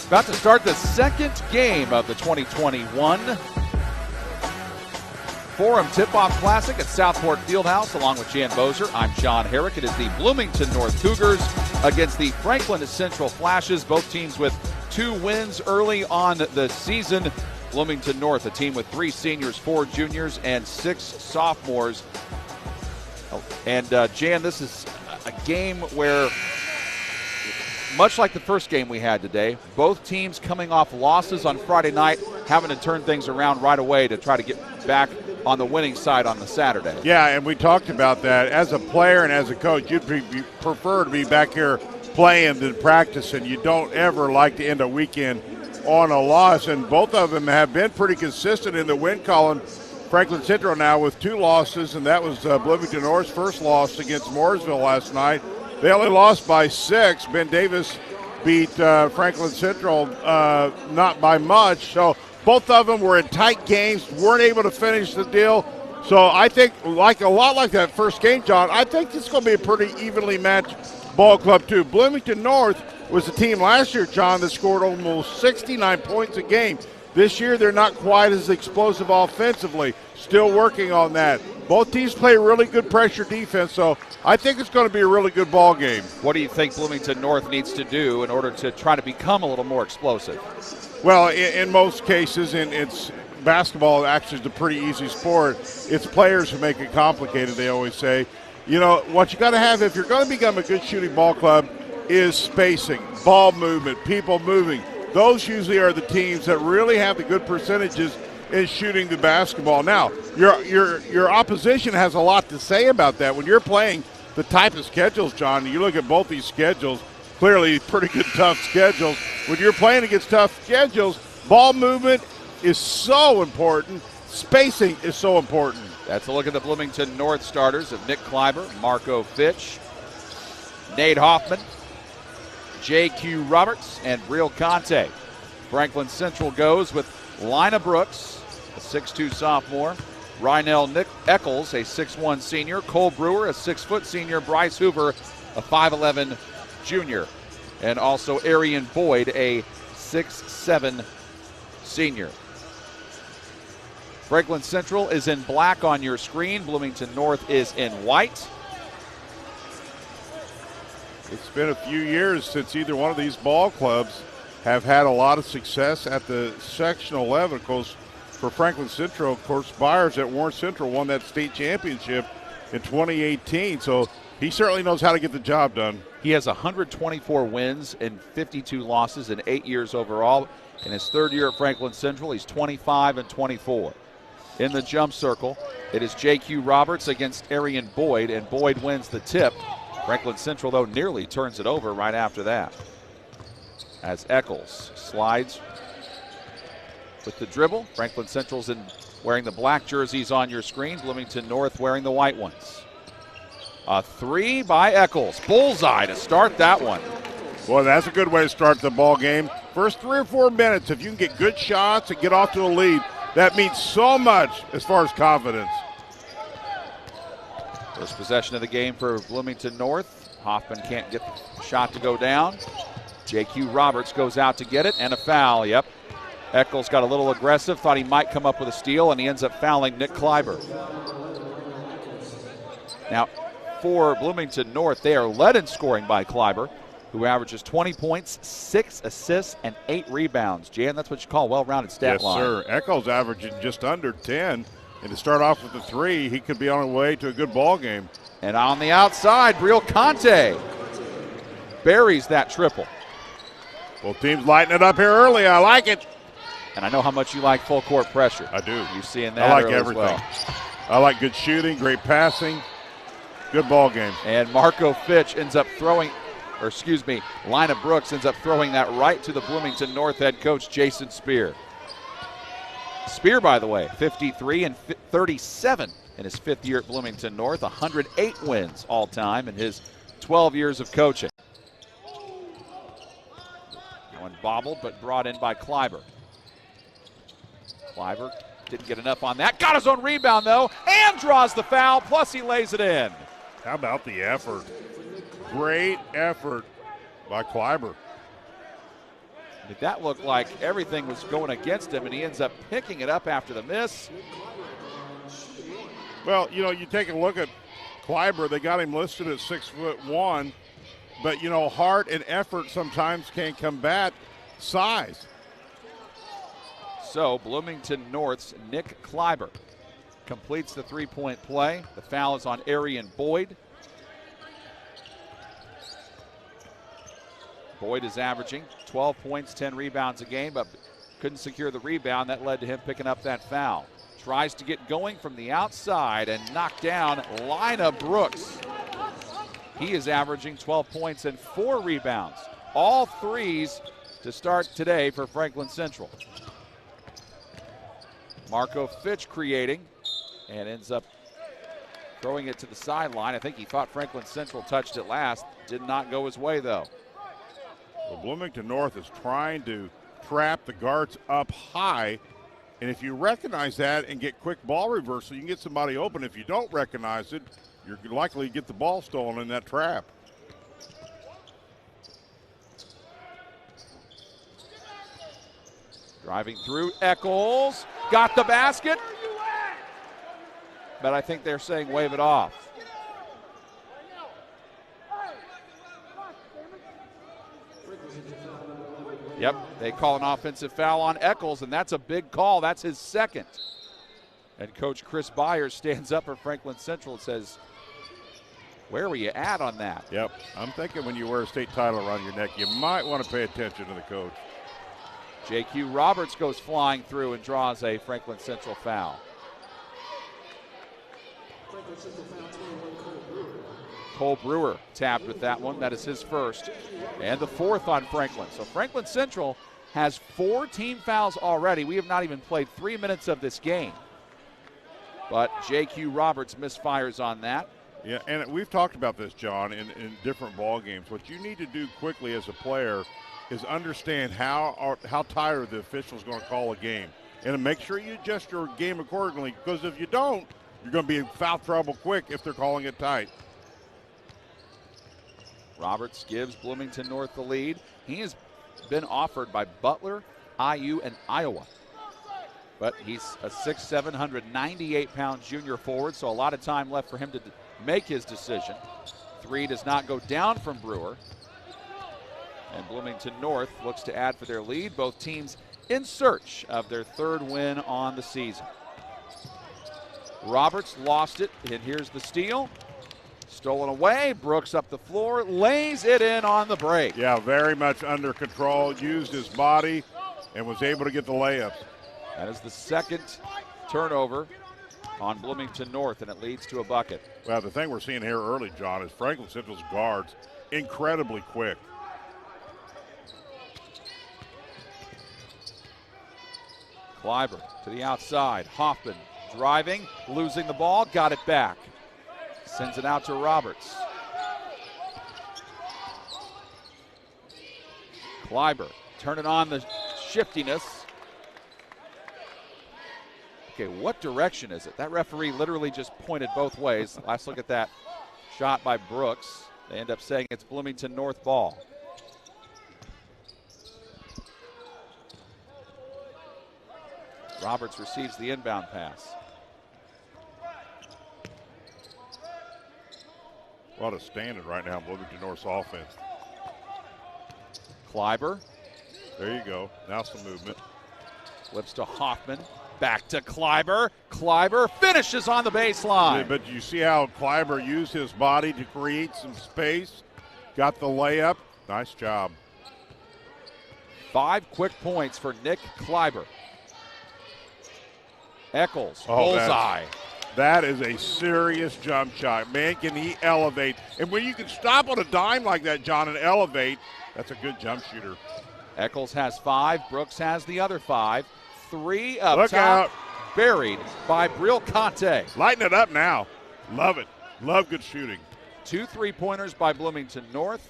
About to start the second game of the 2021 Forum Tipoff Classic at Southport Fieldhouse. Along with Jan Bozer, I'm John Herrick. It is the Bloomington North Cougars against the Franklin Central Flashes. Both teams with 2 wins early on the season. Bloomington North, a team with 3 seniors, 4 juniors, and 6 sophomores. And Jan, this is a game where, much like the first game we had today, both teams coming off losses on Friday night, having to turn things around right away to try to get back on the winning side on the Saturday. Yeah, and we talked about that. As a player and as a coach, you'd prefer to be back here playing than practicing. You don't ever like to end a weekend on a loss, and both of them have been pretty consistent in the win column. Franklin Central now with 2 losses, and that was Bloomington North's first loss against Mooresville last night. They only lost by 6. Ben Davis beat Franklin Central not by much. So both of them were in tight games, weren't able to finish the deal. So I think, like a lot like that first game, John, I think this is going to be a pretty evenly matched ball club too. Bloomington North was the team last year, John, that scored almost 69 points a game. This year they're not quite as explosive offensively. Still working on that. Both teams play really good pressure defense, so I think it's going to be a really good ball game. What do you think Bloomington North needs to do in order to try to become a little more explosive? Well, in most cases, and it's basketball actually is a pretty easy sport. It's players who make it complicated, they always say. You know, what you got to have if you're going to become a good shooting ball club is spacing, ball movement, people moving. Those usually are the teams that really have the good percentages in shooting the basketball. Now, your opposition has a lot to say about that. When you're playing the type of schedules, John, you look at both these schedules, clearly pretty good tough schedules. When you're playing against tough schedules, ball movement is so important. Spacing is so important. That's a look at the Bloomington North starters of Nick Klaiber, Marco Fitch, Nate Hoffman, J.Q. Roberts, and Real Conte. Franklin Central goes with Lina Brooks, a 6'2 sophomore, Rynell Eccles, a 6'1 senior, Cole Brewer, a 6-foot senior, Bryce Hoover, a 5'11 junior, and also Arian Boyd, a 6'7 senior. Franklin Central is in black on your screen. Bloomington North is in white. It's been a few years since either one of these ball clubs have had a lot of success at the sectional level. Of course, for Franklin Central, of course, Byers at Warren Central won that state championship in 2018. So he certainly knows how to get the job done. He has 124 wins and 52 losses in 8 years overall. In his 3rd year at Franklin Central, he's 25-24. In the jump circle, it is J.Q. Roberts against Arian Boyd, and Boyd wins the tip. Franklin Central, though, nearly turns it over right after that, as Eccles slides with the dribble. Franklin Central's wearing the black jerseys on your screen. Bloomington North wearing the white ones. A 3 by Eccles. Bullseye to start that one. Well, that's a good way to start the ball game. First 3 or 4 minutes, if you can get good shots and get off to a lead, that means so much as far as confidence. First possession of the game for Bloomington North. Hoffman can't get the shot to go down. J.Q. Roberts goes out to get it, and a foul. Yep. Eccles got a little aggressive, thought he might come up with a steal, and he ends up fouling Nick Klaiber. Now, for Bloomington North, they are led in scoring by Klaiber, who averages 20 points, 6 assists, and 8 rebounds. Jan, that's what you call well-rounded stat line. Yes, sir. Eccles averaging just under 10. And to start off with the 3, he could be on his way to a good ball game. And on the outside, Real Conte buries that triple. Both teams lighting it up here early. I like it. And I know how much you like full court pressure. I do. You're seeing that. I like early everything. As well. I like good shooting, great passing, good ball game. And Marco Fitch ends up throwing, Lina Brooks ends up throwing that right to the Bloomington North head coach, Jason Spear. Spear, by the way, 53 and 37 in his 5th year at Bloomington North, 108 wins all-time in his 12 years of coaching. One bobbled, but brought in by Klaiber. Klaiber didn't get enough on that. Got his own rebound, though, and draws the foul, plus he lays it in. How about the effort? Great effort by Klaiber. That looked like everything was going against him, and he ends up picking it up after the miss. Well, you know, you take a look at Klaiber, they got him listed at 6'1", but, you know, heart and effort sometimes can combat size. So Bloomington North's Nick Klaiber completes the three-point play. The foul is on Arian Boyd. Boyd is averaging 12 points, 10 rebounds a game, but couldn't secure the rebound. That led to him picking up that foul. Tries to get going from the outside and knocked down Lina Brooks. He is averaging 12 points and 4 rebounds. All threes to start today for Franklin Central. Marco Fitch creating and ends up throwing it to the sideline. I think he thought Franklin Central touched it last. Did not go his way, though. Well, Bloomington North is trying to trap the guards up high, and if you recognize that and get quick ball reversal, you can get somebody open. If you don't recognize it, you're likely to get the ball stolen in that trap. Driving through, Eccles got the basket, but I think they're saying wave it off. Yep, they call an offensive foul on Eccles, and that's a big call. That's his second. And Coach Chris Byers stands up for Franklin Central and says, where were you at on that? Yep, I'm thinking when you wear a state title around your neck, you might want to pay attention to the coach. J.Q. Roberts goes flying through and draws a Franklin Central foul. Cole Brewer tabbed with that one. That is his first and the fourth on Franklin. So Franklin Central has 4 team fouls already. We have not even played 3 minutes of this game. But J.Q. Roberts misfires on that. Yeah, and we've talked about this, John, in different ball games. What you need to do quickly as a player is understand how tired the official is going to call a game. And make sure you adjust your game accordingly, because if you don't, you're going to be in foul trouble quick if they're calling it tight. Roberts gives Bloomington North the lead. He has been offered by Butler, IU, and Iowa. But he's a 6'7", 198-pound junior forward, so a lot of time left for him to make his decision. 3 does not go down from Brewer. And Bloomington North looks to add for their lead. Both teams in search of their 3rd win on the season. Roberts lost it, and here's the steal. Stolen away, Brooks up the floor, lays it in on the break. Yeah, very much under control, used his body, and was able to get the layup. That is the second turnover on Bloomington North, and it leads to a bucket. Well, the thing we're seeing here early, John, is Franklin Central's guards incredibly quick. Klaiber to the outside, Hoffman driving, losing the ball, got it back. Sends it out to Roberts. Klaiber turning on the shiftiness. Okay, what direction is it? That referee literally just pointed both ways. Last look at that shot by Brooks. They end up saying it's Bloomington North ball. Roberts receives the inbound pass. What a standard right now in Bloomington North's offense. Klaiber. There you go. Now some movement. Flips to Hoffman. Back to Klaiber. Klaiber finishes on the baseline. Yeah, but you see how Klaiber used his body to create some space. Got the layup. Nice job. 5 quick points for Nick Klaiber. Eccles, bullseye. That is a serious jump shot. Man, can he elevate. And when you can stop on a dime like that, John, and elevate, that's a good jump shooter. Eccles has 5. Brooks has the other 5. 3 up Look top. out. Buried by Bril Conte. Lighten it up now. Love it. Love good shooting. 2 3-pointers by Bloomington North.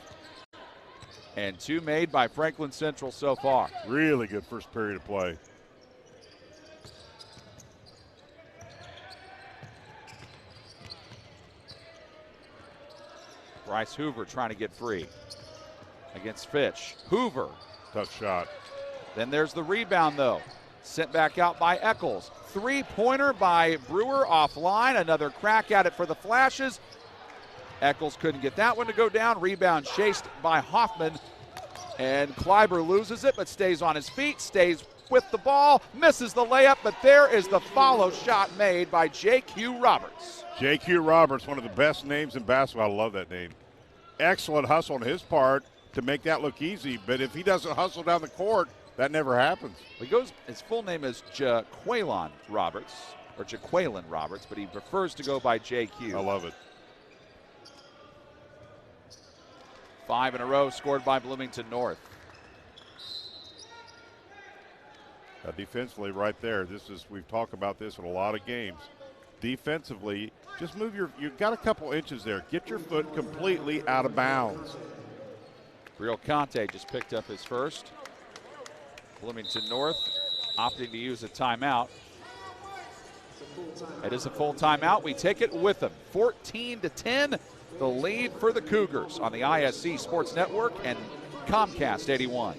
And 2 made by Franklin Central so far. Really good first period of play. Bryce Hoover trying to get free against Fitch. Hoover Tough shot. Then there's the rebound, though. Sent back out by Eccles. Three-pointer by Brewer offline. Another crack at it for the Flashes. Eccles couldn't get that one to go down. Rebound chased by Hoffman. And Klaiber loses it, but stays on his feet, stays with the ball, misses the layup, but there is the follow shot made by J.Q. Roberts. J.Q. Roberts, one of the best names in basketball. I love that name. Excellent hustle on his part to make that look easy, but if he doesn't hustle down the court, that never happens. His full name is Jaquelin Roberts, but he prefers to go by J.Q. I love it. 5 in a row scored by Bloomington North. Defensively right there, we've talked about this in a lot of games. Defensively, just you've got a couple inches there. Get your foot completely out of bounds. Real Conte just picked up his first. Bloomington North opting to use a timeout. It is a full timeout. We take it with them. 14-10, the lead for the Cougars on the ISC Sports Network and Comcast 81.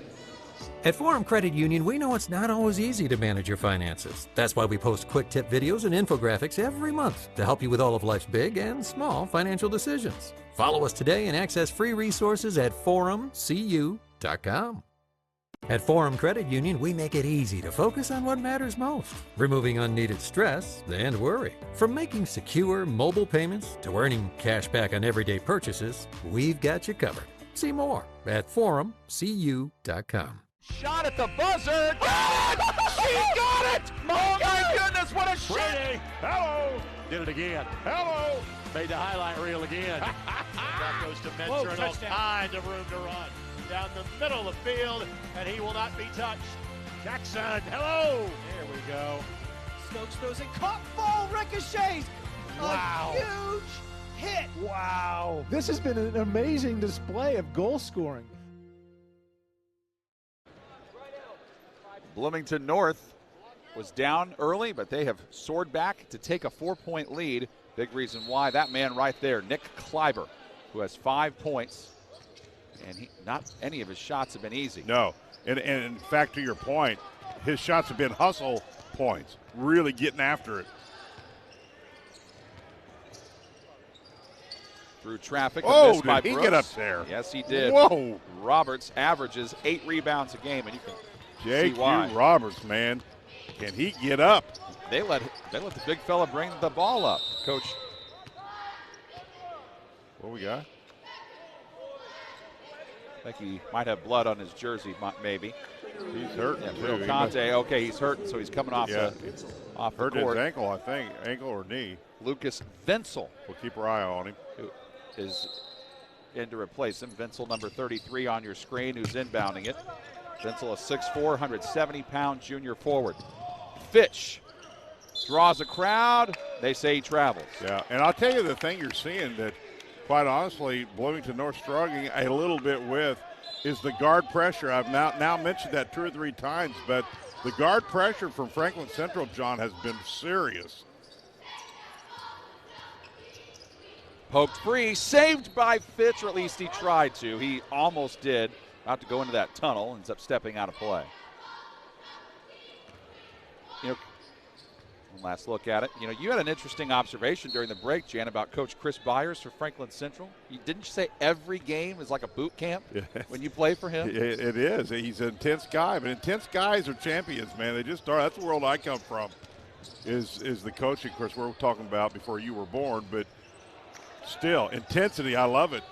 At Forum Credit Union, we know it's not always easy to manage your finances. That's why we post quick tip videos and infographics every month to help you with all of life's big and small financial decisions. Follow us today and access free resources at forumcu.com. At Forum Credit Union, we make it easy to focus on what matters most, removing unneeded stress and worry. From making secure mobile payments to earning cash back on everyday purchases, we've got you covered. See more at forumcu.com. Shot at the buzzer. Got it! She got it! Oh my goodness, what a shot! Hello! Did it again. Hello! Made the highlight reel again. That goes to Mentor and all kinds of room to run. Down the middle of the field, and he will not be touched. Jackson, hello! There we go. Stokes throws it, caught, ball ricochets. Wow. A huge hit. Wow. This has been an amazing display of goal scoring. Bloomington North was down early, but they have soared back to take a 4-point lead. Big reason why, that man right there, Nick Klaiber, who has 5 points, and not any of his shots have been easy. No, and in fact, to your point, his shots have been hustle points, really getting after it. Through traffic. Oh, by did he Brooks. get up there? Yes, he did. Whoa. Roberts averages 8 rebounds a game, and you can J.Q. see why. Roberts, man, can he get up? They let the big fella bring the ball up, Coach. What we got? I think he might have blood on his jersey, maybe. He's hurting Yeah, too. Real Conte, okay, he's hurting, so he's coming off off the hurt court. his ankle, I think, ankle or knee. Lucas Venzel We'll keep our eye on him. who is in to replace him. Venzel, number 33 on your screen, who's inbounding it. Venzel, a 6'4", 170-pound junior forward. Fitch draws a crowd. They say he travels. Yeah, and I'll tell you the thing you're seeing that, quite honestly, Bloomington North struggling a little bit with is the guard pressure. I've now mentioned that 2 or 3 times, but the guard pressure from Franklin Central, John, has been serious. Poked free, saved by Fitch, or at least he tried to. He almost did. About to go into that tunnel, ends up stepping out of play. You know, one last look at it. You know, you had an interesting observation during the break, Jan, about Coach Chris Byers for Franklin Central. Didn't you say every game is like a boot camp when you play for him? It is. He's an intense guy, but intense guys are champions, man. They just are. That's the world I come from, is the coaching. Of course, we're talking about before you were born, but still, intensity, I love it.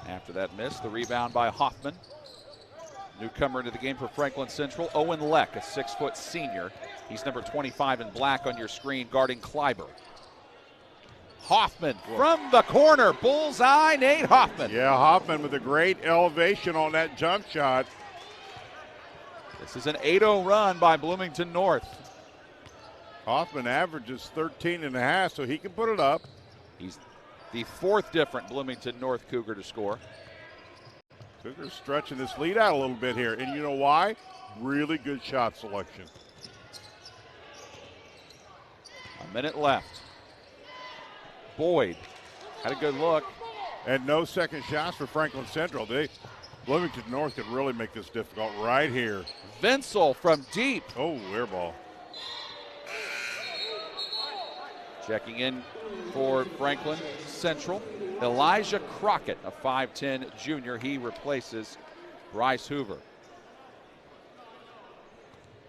After that miss, the rebound by Hoffman. Newcomer into the game for Franklin Central, Owen Leck, a 6-foot senior. He's number 25 in black on your screen, guarding Klaiber. Hoffman from the corner, bullseye, Nate Hoffman. Yeah, Hoffman with a great elevation on that jump shot. This is an 8-0 run by Bloomington North. Hoffman averages 13.5, so he can put it up. He's the 4th different Bloomington North Cougar to score. Cougars stretching this lead out a little bit here, and you know why? Really good shot selection. A minute left. Boyd had a good look. And no second shots for Franklin Central. Bloomington North could really make this difficult right here. Vinsel from deep. Oh, air ball. Checking in for Franklin Central, Elijah Crockett, a 5'10 junior. He replaces Bryce Hoover.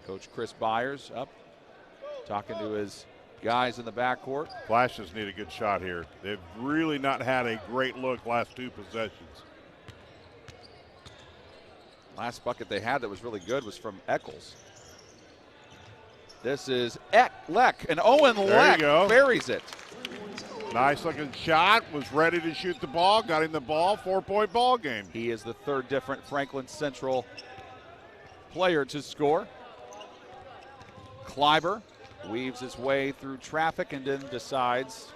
Coach Chris Byers up, talking to his guys in the backcourt. Flashes need a good shot here. They've really not had a great look last two possessions. Last bucket they had that was really good was from Eccles. This is Leck, and Owen Leck buries it. Nice looking shot, was ready to shoot the ball, got him the ball, 4-point ball game. He is the third different Franklin Central player to score. Klaiber weaves his way through traffic and then decides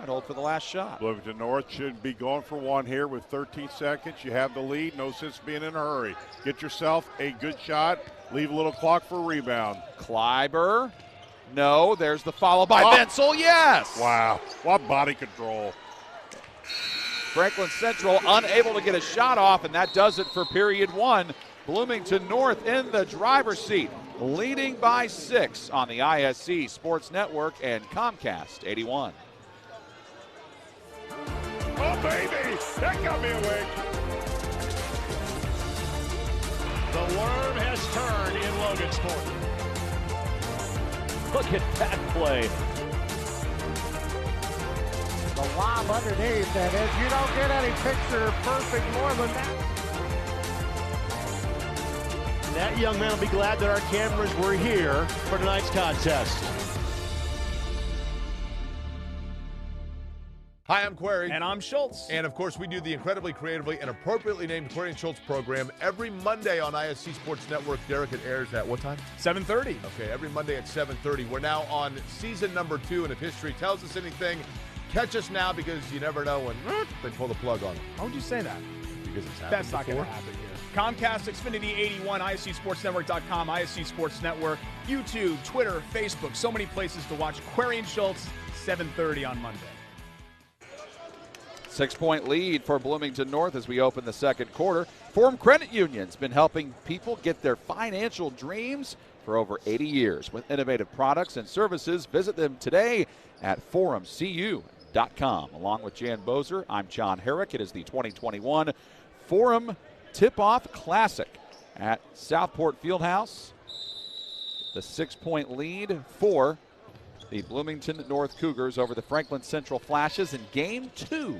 I'd hold for the last shot. Bloomington North should be going for one here with 13 seconds. You have the lead, no sense being in a hurry. Get yourself a good shot, leave a little clock for a rebound. Klaiber, no, there's the follow by Vinsel, yes! Wow, what body control. Franklin Central unable to get a shot off, and that does it for period one. Bloomington North in the driver's seat, leading by 6 on the ISC Sports Network and Comcast 81. Oh, baby, that got me awake. The worm has turned in Logansport. Look at that play. The lob underneath, and as you don't get any picture perfect more than that. That young man will be glad that our cameras were here for tonight's contest. Hi, I'm Query. And I'm Schultz. And of course, we do the incredibly creatively and appropriately named Query and Schultz program every Monday on ISC Sports Network. Derek, it airs at what time? 7:30. Okay, every Monday at 7:30. We're now on season number 2, and if history tells us anything, catch us now because you never know when they pull the plug on it. How would you say that? Because it's happened That's not going to happen here. Comcast, Xfinity 81, ISCSportsNetwork.com, ISC Sports Network, YouTube, Twitter, Facebook, so many places to watch Query and Schultz, 7:30 on Monday. 6-point lead for Bloomington North as we open the second quarter. Forum Credit Union's been helping people get their financial dreams for over 80 years. With innovative products and services, visit them today at forumcu.com. Along with Jan Bozer, I'm John Herrick. It is the 2021 Forum Tipoff Classic at Southport Fieldhouse. The 6-point lead for the Bloomington North Cougars over the Franklin Central Flashes in Game 2.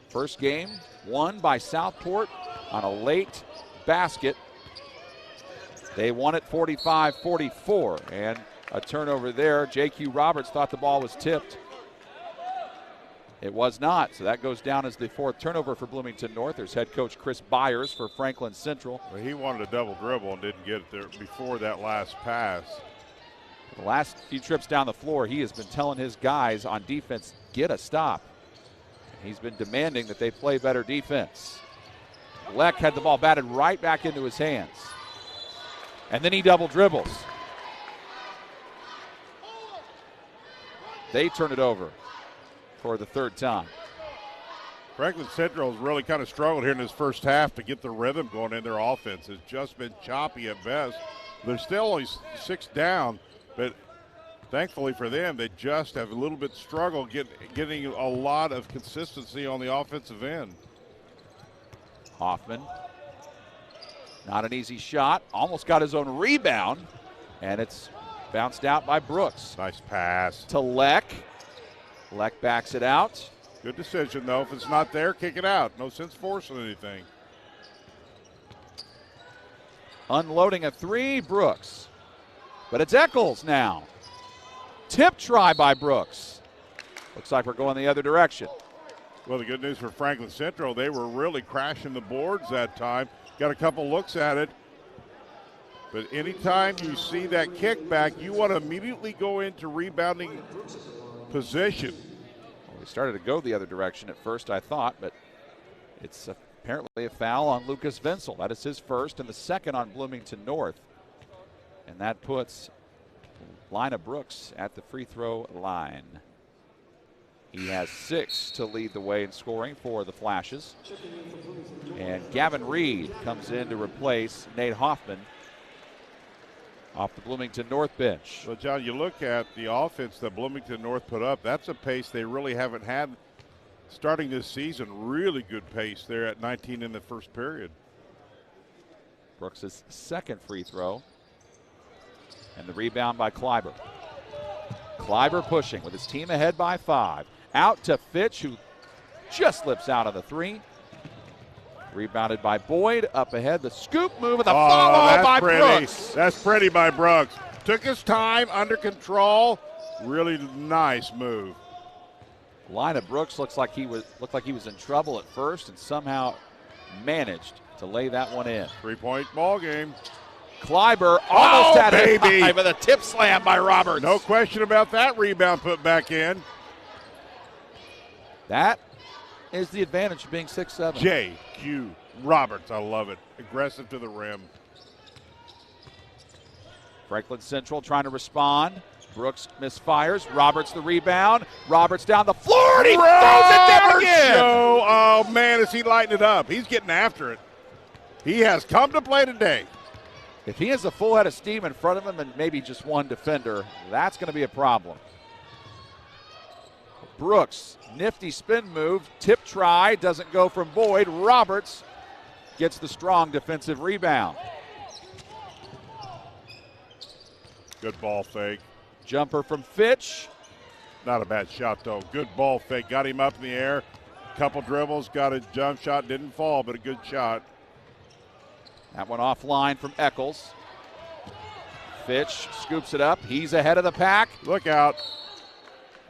First game won by Southport on a late basket. They won it 45-44, and a turnover there. J.Q. Roberts thought the ball was tipped. It was not, so that goes down as the 4th turnover for Bloomington North. There's head coach Chris Byers for Franklin Central. Well, he wanted a double dribble and didn't get it there before that last pass. The last few trips down the floor, he has been telling his guys on defense, get a stop. He's been demanding that they play better defense. Leck had the ball batted right back into his hands. And then he double dribbles. They turn it over for the 3rd time. Franklin Central has really kind of struggled here in this first half to get the rhythm going in their offense. It's just been choppy at best. They're still only 6 down. But thankfully for them, they just have a little bit struggle getting a lot of consistency on the offensive end. Hoffman, not an easy shot, almost got his own rebound, and it's bounced out by Brooks. Nice pass. To Leck. Leck backs it out. Good decision, though. If it's not there, kick it out. No sense forcing anything. Unloading a 3, Brooks. But it's Eccles now. Tip try by Brooks. Looks like we're going the other direction. Well, the good news for Franklin Central, they were really crashing the boards that time. Got a couple looks at it. But anytime you see that kickback, you want to immediately go into rebounding position. Well, we started to go the other direction at first, I thought, but it's apparently a foul on Lucas Vinsel. That is his first and the second on Bloomington North. And that puts Lina Brooks at the free throw line. He has 6 to lead the way in scoring for the Flashes. And Gavin Reed comes in to replace Nate Hoffman off the Bloomington North bench. Well, John, you look at the offense that Bloomington North put up, that's a pace they really haven't had starting this season. Really good pace there at 19 in the first period. Brooks' second free throw. And the rebound by Klaiber. Klaiber pushing with his team ahead by 5. Out to Fitch, who just slips out of the 3. Rebounded by Boyd. Up ahead, the scoop move and the follow by Brooks. That's pretty by Brooks. Took his time, under control. Really nice move. Line of Brooks looked like he was in trouble at first and somehow managed to lay that one in. 3-point ball game. Klaiber almost had baby. it with a tip slam by Roberts. No question about that rebound put back in. That is the advantage of being 6'7". J.Q. Roberts, I love it. Aggressive to the rim. Franklin Central trying to respond. Brooks misfires. Roberts the rebound. Roberts down the floor, and he throws it down again. Oh, man, is he lighting it up. He's getting after it. He has come to play today. If he has a full head of steam in front of him and maybe just one defender, that's going to be a problem. Brooks, nifty spin move, tip try, doesn't go from Boyd. Roberts gets the strong defensive rebound. Good ball fake. Jumper from Fitch. Not a bad shot, though. Good ball fake. Got him up in the air. Couple dribbles, got a jump shot. Didn't fall, but a good shot. That one offline from Eccles. Fitch scoops it up. He's ahead of the pack. Look out.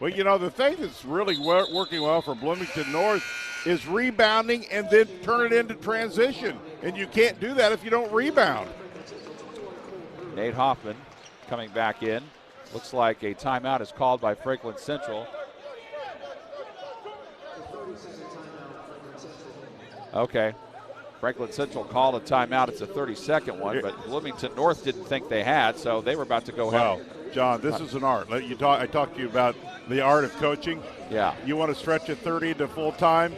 Well, you know, the thing that's really working well for Bloomington North is rebounding and then turn it into transition. And you can't do that if you don't rebound. Nate Hoffman coming back in. Looks like a timeout is called by Franklin Central. Okay. Franklin Central called a timeout. It's a 30-second one, but Bloomington North didn't think they had, so they were about to go ahead. Well, John, this is an art. I talked to you about the art of coaching. Yeah. You want to stretch a 30 to full time?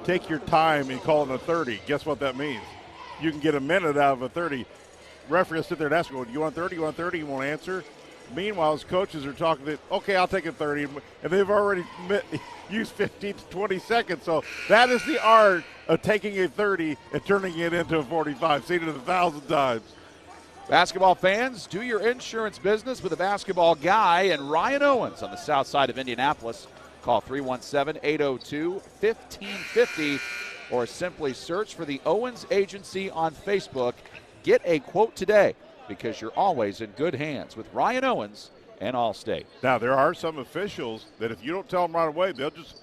Take your time and call it a 30. Guess what that means? You can get a minute out of a 30. Referee will sit there and ask, well, do you want 30? You want 30? You won't answer. Meanwhile, his coaches are talking, okay, I'll take a 30. And they've already used 15 to 20 seconds. So that is the art of taking a 30 and turning it into a 45. Seen it 1,000 times. Basketball fans, do your insurance business with a basketball guy and Ryan Owens on the south side of Indianapolis. Call 317-802-1550 or simply search for the Owens Agency on Facebook. Get a quote today because you're always in good hands with Ryan Owens and Allstate. Now, there are some officials that if you don't tell them right away, they'll just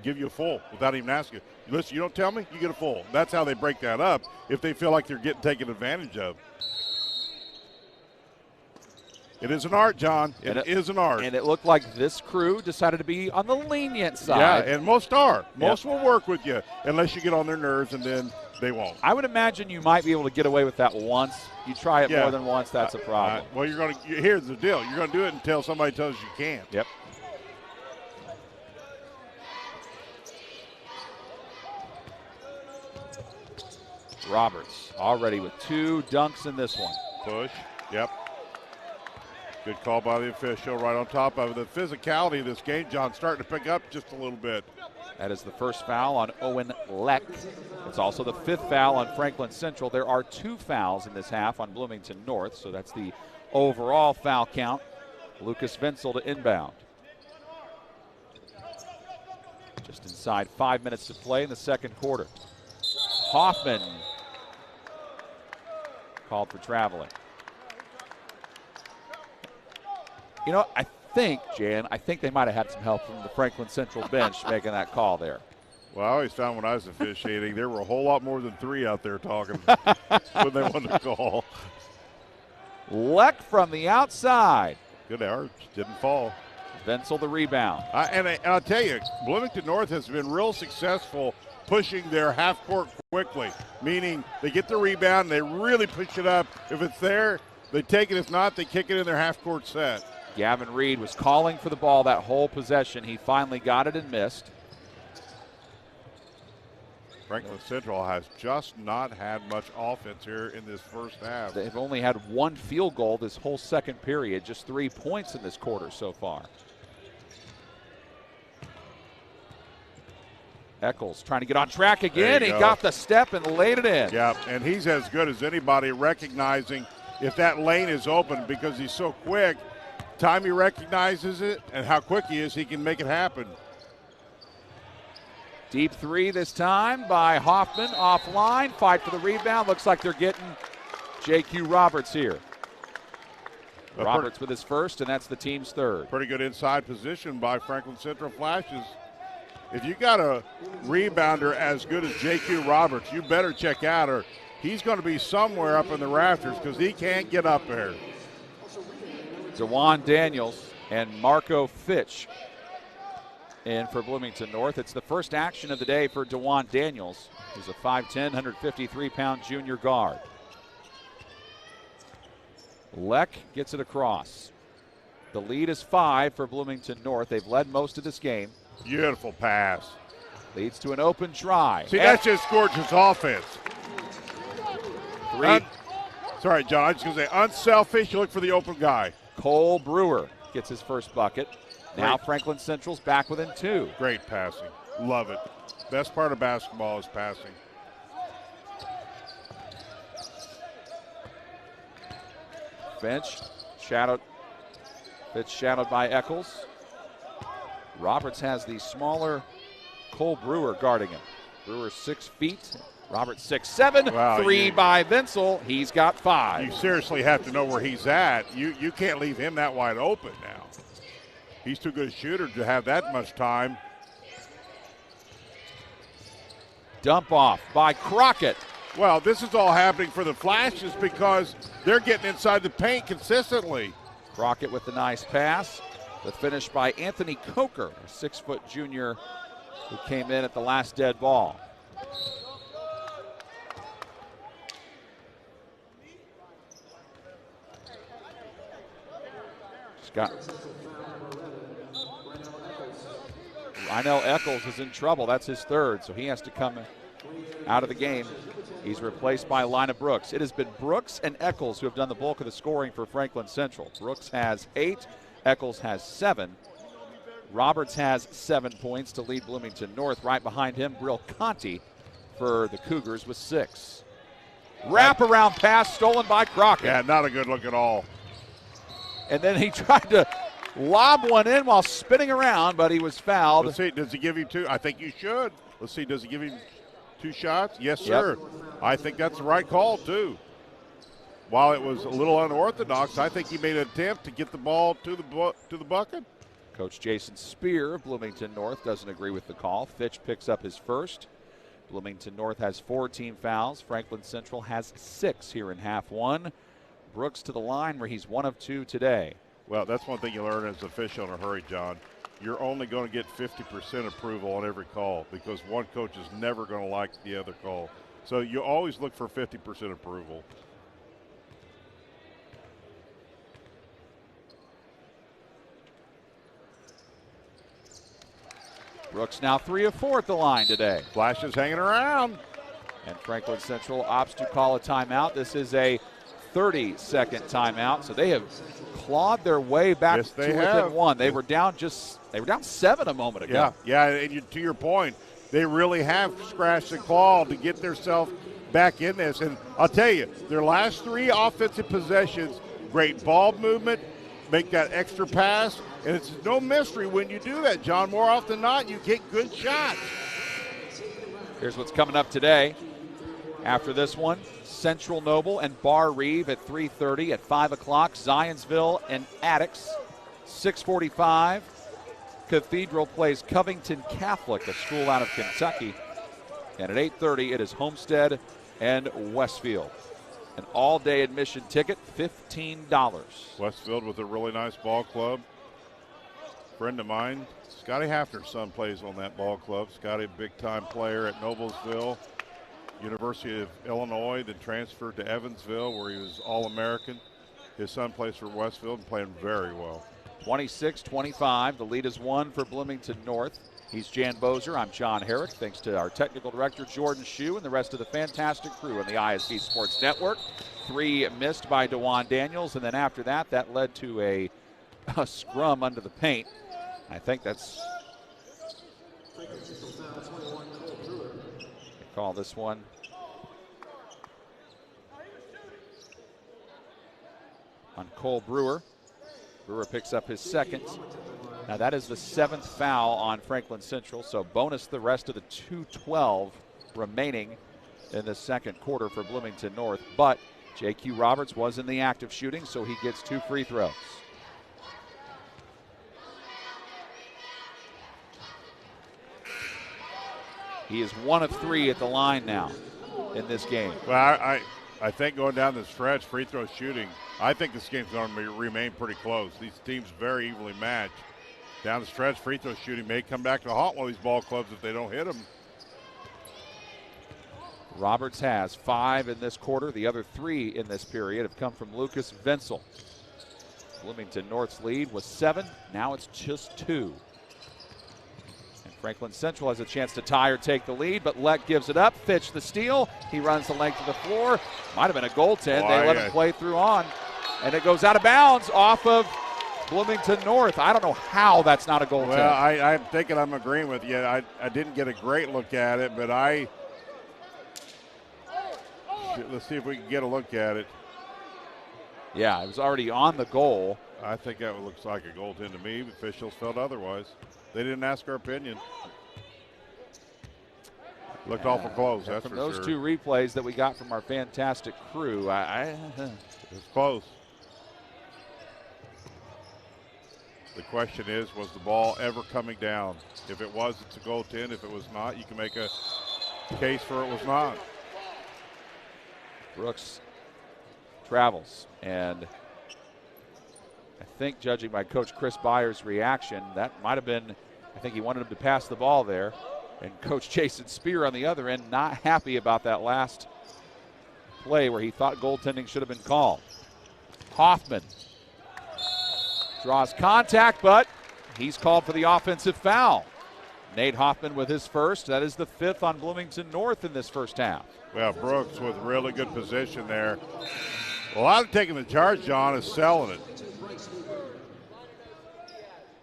give you a full without even asking. Listen, you don't tell me, you get a full. That's how they break that up if they feel like they're getting taken advantage of. It is an art, John. It is an art. And it looked like this crew decided to be on the lenient side. Yeah, and most are. Most will work with you unless you get on their nerves, and then they won't. I would imagine you might be able to get away with that once. You try it more than once, that's a problem. Well, here's the deal. You're going to do it until somebody tells you can't. Yep. Roberts already with 2 dunks in this one. Push. Yep. Good call by the official right on top of it. The physicality of this game, John, starting to pick up just a little bit. That is the first foul on Owen Leck. It's also the 5th foul on Franklin Central. There are 2 fouls in this half on Bloomington North, so that's the overall foul count. Lucas Venzel to inbound. Just inside 5 minutes to play in the second quarter. Hoffman called for traveling. You know, I think they might have had some help from the Franklin Central bench making that call there. Well, I always found when I was officiating, there were a whole lot more than 3 out there talking when they wanted to call. Leck from the outside. Good arch, didn't fall. Venzel the rebound. And I'll tell you, Bloomington North has been real successful pushing their half court quickly, meaning they get the rebound, they really push it up. If it's there, they take it. If not, they kick it in their half court set. Gavin Reed was calling for the ball that whole possession. He finally got it and missed. Franklin Central has just not had much offense here in this first half. They've only had one field goal this whole second period, just 3 points in this quarter so far. Eccles trying to get on track again. He got the step and laid it in. Yeah, and he's as good as anybody recognizing if that lane is open because he's so quick. Time he recognizes it and how quick he is, he can make it happen. Deep three this time by Hoffman, offline, fight for the rebound. Looks like they're getting J.Q. Roberts here. Roberts with his first, and that's the team's third. Pretty good inside position by Franklin Central Flashes. If you got a rebounder as good as J.Q. Roberts, you better check out or he's going to be somewhere up in the rafters because he can't get up there. DeJuan Daniels and Marco Fitch in for Bloomington North. It's the first action of the day for DeJuan Daniels, who's a 5'10", 153-pound junior guard. Leck gets it across. The lead is 5 for Bloomington North. They've led most of this game. Beautiful pass. Leads to an open try. See, that's just gorgeous offense. Sorry, John, I was just going to say, unselfish, you look for the open guy. Cole Brewer gets his first bucket. Now Franklin Central's back within 2. Great passing. Love it. Best part of basketball is passing. Fitch shadowed by Eccles. Roberts has the smaller Cole Brewer guarding him. Brewer 6 feet. Roberts 6'7". Wow, 3 by Vinsel. He's got 5. You seriously have to know where he's at. You can't leave him that wide open now. He's too good a shooter to have that much time. Dump off by Crockett. Well, this is all happening for the Flashes because they're getting inside the paint consistently. Crockett with the nice pass. The finish by Anthony Coker, a 6-foot junior who came in at the last dead ball. Rynell Eccles is in trouble. That's his third, so he has to come out of the game. He's replaced by Lina Brooks. It has been Brooks and Eccles who have done the bulk of the scoring for Franklin Central. Brooks has 8. Eccles has 7. Roberts has 7 points to lead Bloomington North. Right behind him, Brill Conti for the Cougars with 6. Wraparound pass stolen by Crockett. Yeah, not a good look at all. And then he tried to lob one in while spinning around, but he was fouled. Let's see, does he give him 2? I think you should. Let's see, does he give him 2 shots? Yes, sir. Yep. I think that's the right call, too. While it was a little unorthodox, I think he made an attempt to get the ball to the bucket. Coach Jason Spear of Bloomington North doesn't agree with the call. Fitch picks up his first. Bloomington North has 4 team fouls. Franklin Central has 6 here in half 1. Brooks to the line where he's 1 of 2 today. Well, that's one thing you learn as an official in a hurry, John. You're only going to get 50% approval on every call because one coach is never going to like the other call. So you always look for 50% approval. Brooks now 3 of 4 at the line today. Flashes hanging around. And Franklin Central opts to call a timeout. This is a 30-second timeout, so they have clawed their way back to within 1. They were down 7 a moment ago. Yeah, and to your point, they really have scratched and clawed to get themselves back in this. And I'll tell you, their last 3 offensive possessions, great ball movement, make that extra pass, and it's no mystery when you do that, John. More often than not, you get good shots. Here's what's coming up today. After this one, Central Noble and Bar Reeve at 3:30. At 5 o'clock, Zionsville and Attucks. 6:45, Cathedral plays Covington Catholic, a school out of Kentucky. And at 8:30, it is Homestead and Westfield. An all-day admission ticket, $15. Westfield with a really nice ball club. Friend of mine, Scotty Hafner's son, plays on that ball club. Scotty, a big-time player at Noblesville, University of Illinois, then transferred to Evansville where he was All-American. His son plays for Westfield and playing very well. 26-25. The lead is 1 for Bloomington North. He's Jan Bozer. I'm John Herrick. Thanks to our technical director, Jordan Shue, and the rest of the fantastic crew on the ISC Sports Network. 3 missed by DeJuan Daniels, and then after that, that led to a scrum under the paint. I think that's... They call this one. On Cole Brewer. Brewer picks up his second. Now that is the 7th foul on Franklin Central, so bonus the rest of the 2:12 remaining in the second quarter for Bloomington North. But J.Q. Roberts was in the act of shooting, so he gets 2 free throws. He is 1 of 3 at the line now in this game. Well, I think going down the stretch, free throw shooting, I think this game's going to remain pretty close. These teams very evenly matched. Down the stretch, free throw shooting may come back to haunt one of these ball clubs if they don't hit them. Roberts has 5 in this quarter. The other 3 in this period have come from Lucas Venzel. Bloomington North's lead was 7. Now it's just 2. And Franklin Central has a chance to tie or take the lead, but Leck gives it up. Fitch the steal. He runs the length of the floor. Might have been a goaltend. They let him play through on. And it goes out of bounds off of Bloomington North. I don't know how that's not a goaltend. Well, I'm thinking I'm agreeing with you. I didn't get a great look at it, but let's see if we can get a look at it. Yeah, it was already on the goal. I think that looks like a goaltend to me. Officials felt otherwise. They didn't ask our opinion. Looked awful close, that's for sure. From those 2 replays that we got from our fantastic crew, it's close. The question is, was the ball ever coming down? If it was, it's a goaltend. If it was not, you can make a case for it was not. Brooks travels, and I think, judging by Coach Chris Byers' reaction, that might have been, I think he wanted him to pass the ball there. And Coach Jason Spear on the other end, not happy about that last play where he thought goaltending should have been called. Hoffman draws contact, but he's called for the offensive foul. Nate Hoffman with his first. That is the 5th on Bloomington North in this first half. Well, Brooks with really good position there. A lot of taking the charge, John, is selling it.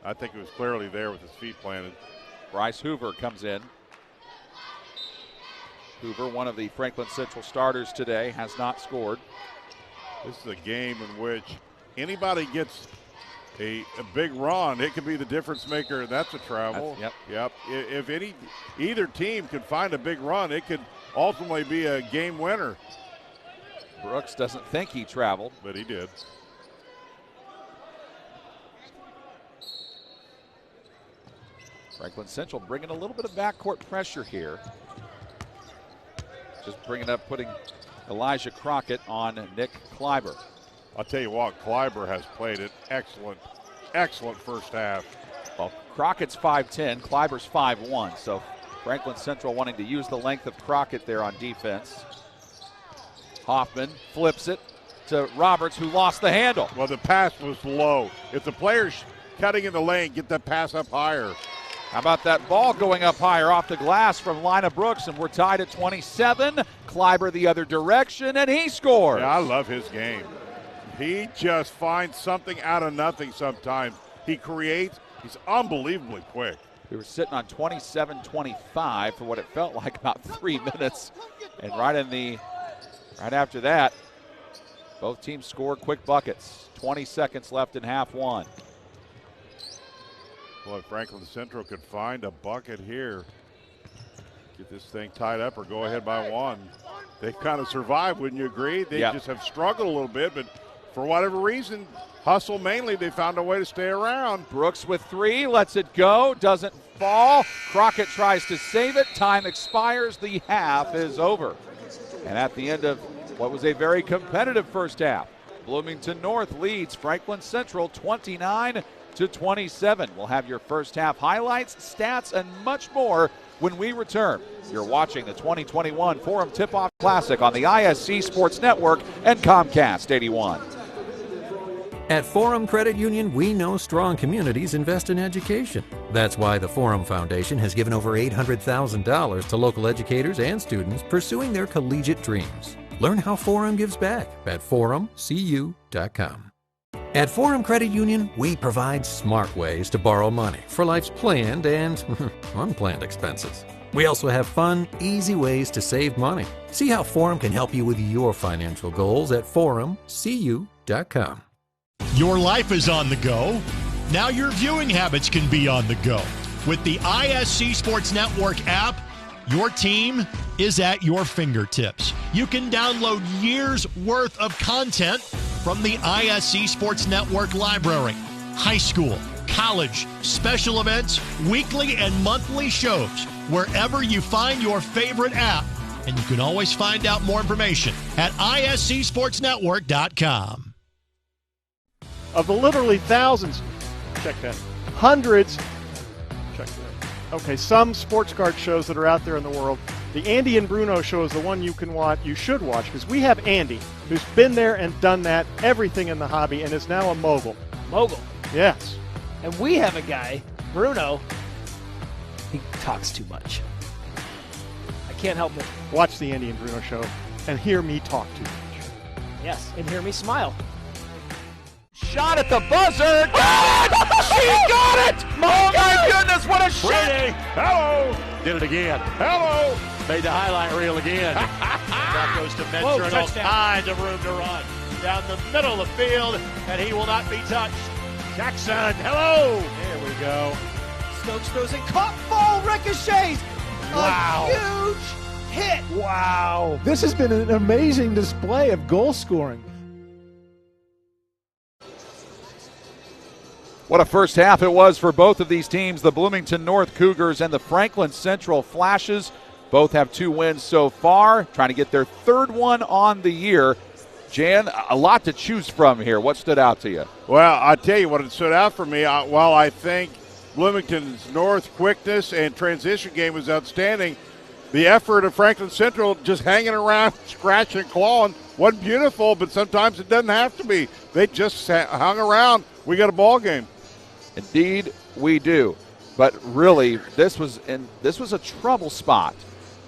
I think it was clearly there with his feet planted. Bryce Hoover comes in. Hoover, one of the Franklin Central starters today, has not scored. This is a game in which anybody gets a big run, it could be the difference maker. That's a travel. Yep. If either team could find a big run, it could ultimately be a game winner. Brooks doesn't think he traveled, but he did. Franklin Central bringing a little bit of backcourt pressure here. Just bringing up, putting Elijah Crockett on Nick Klaiber. I'll tell you what, Klaiber has played an excellent first half. Well, Crockett's 5'10", Kleiber's 5'1", so Franklin Central wanting to use the length of Crockett there on defense. Hoffman flips it to Roberts, who lost the handle. Well, the pass was low. If the player's cutting in the lane, get that pass up higher. How about that ball going up higher off the glass from Lina Brooks, and we're tied at 27. Klaiber the other direction, and he scores. Yeah, I love his game. He just finds something out of nothing sometimes. He creates. He's unbelievably quick. We were sitting on 27-25 for what it felt like about 3 minutes. And right after that, both teams scored quick buckets. 20 seconds left in half one. Well, if Franklin Central could find a bucket here, get this thing tied up or go ahead by 1. They've kind of survived, wouldn't you agree? They just have struggled a little bit, but for whatever reason, hustle mainly, they found a way to stay around. Brooks with 3, lets it go, doesn't fall. Crockett tries to save it. Time expires. The half is over. And at the end of what was a very competitive first half, Bloomington North leads Franklin Central 29-27. We'll have your first half highlights, stats, and much more when we return. You're watching the 2021 Forum Tipoff Classic on the ISC Sports Network and Comcast 81. At Forum Credit Union, we know strong communities invest in education. That's why the Forum Foundation has given over $800,000 to local educators and students pursuing their collegiate dreams. Learn how Forum gives back at forumcu.com. At Forum Credit Union, we provide smart ways to borrow money for life's planned and unplanned expenses. We also have fun, easy ways to save money. See how Forum can help you with your financial goals at forumcu.com. Your life is on the go. Now your viewing habits can be on the go. With the ISC Sports Network app, your team is at your fingertips. You can download years' worth of content from the ISC Sports Network library. High school, college, special events, weekly and monthly shows, wherever you find your favorite app. And you can always find out more information at iscsportsnetwork.com. Of the literally thousands, check that, hundreds, check that. Okay, some sports card shows that are out there in the world. The Andy and Bruno show is the one you should watch, because we have Andy, who's been there and done that, everything in the hobby, and is now a mogul. Mogul? Yes. And we have a guy, Bruno, he talks too much. I can't help it. Watch the Andy and Bruno show and hear me talk too much. Yes, and hear me smile. Shot at the buzzer. She got it! Oh my goodness, what a shot! Hello! Did it again. Hello! Made the highlight reel again. That goes to Mentor and all kinds of room to run. Down the middle of the field, and he will not be touched. Jackson, hello! There we go. Stokes throws it, caught, ball ricochets. Wow. A huge hit. Wow. This has been an amazing display of goal scoring. What a first half it was for both of these teams, the Bloomington North Cougars and the Franklin Central Flashes. Both have 2 wins so far, trying to get their 3rd one on the year. Jan, a lot to choose from here. What stood out to you? Well, I tell you what stood out for me. While I think Bloomington's North quickness and transition game was outstanding, the effort of Franklin Central just hanging around, scratching and clawing, wasn't beautiful, but sometimes it doesn't have to be. They just hung around. We got a ball game. Indeed, we do. But really, this was a trouble spot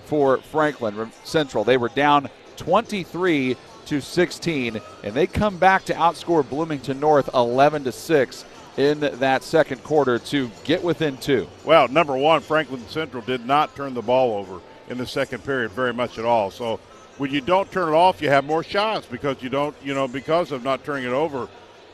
for Franklin Central. They were down 23-16, and they come back to outscore Bloomington North 11-6 in that second quarter to get within 2. Well, number one, Franklin Central did not turn the ball over in the second period very much at all. So when you don't turn it off, you have more shots because because of not turning it over.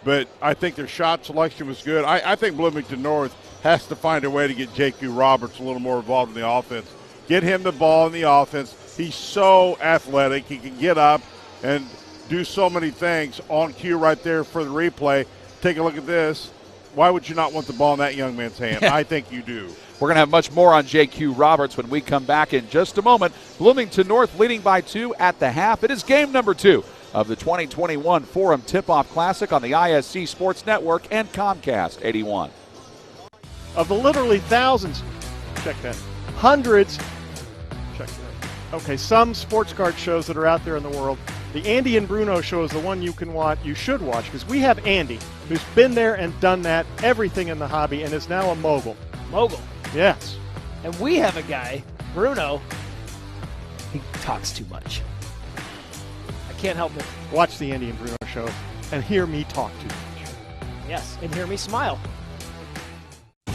But I think their shot selection was good. I think Bloomington North has to find a way to get J.Q. Roberts a little more involved in the offense. Get him the ball in the offense. He's so athletic. He can get up and do so many things on cue right there for the replay. Take a look at this. Why would you not want the ball in that young man's hand? I think you do. We're going to have much more on J.Q. Roberts when we come back in just a moment. Bloomington North leading by 2 at the half. It is game number 2 of the 2021 Forum Tipoff Classic on the ISC Sports Network and Comcast 81. Of the literally thousands, check that, hundreds, check that. Okay, some sports card shows that are out there in the world. The Andy and Bruno show is the one you should watch, because we have Andy, who's been there and done that, everything in the hobby, and is now a mogul. Mogul? Yes. And we have a guy, Bruno, he talks too much. I can't help it. Watch the Andy and Bruno show and hear me talk too much. Yes, and hear me smile.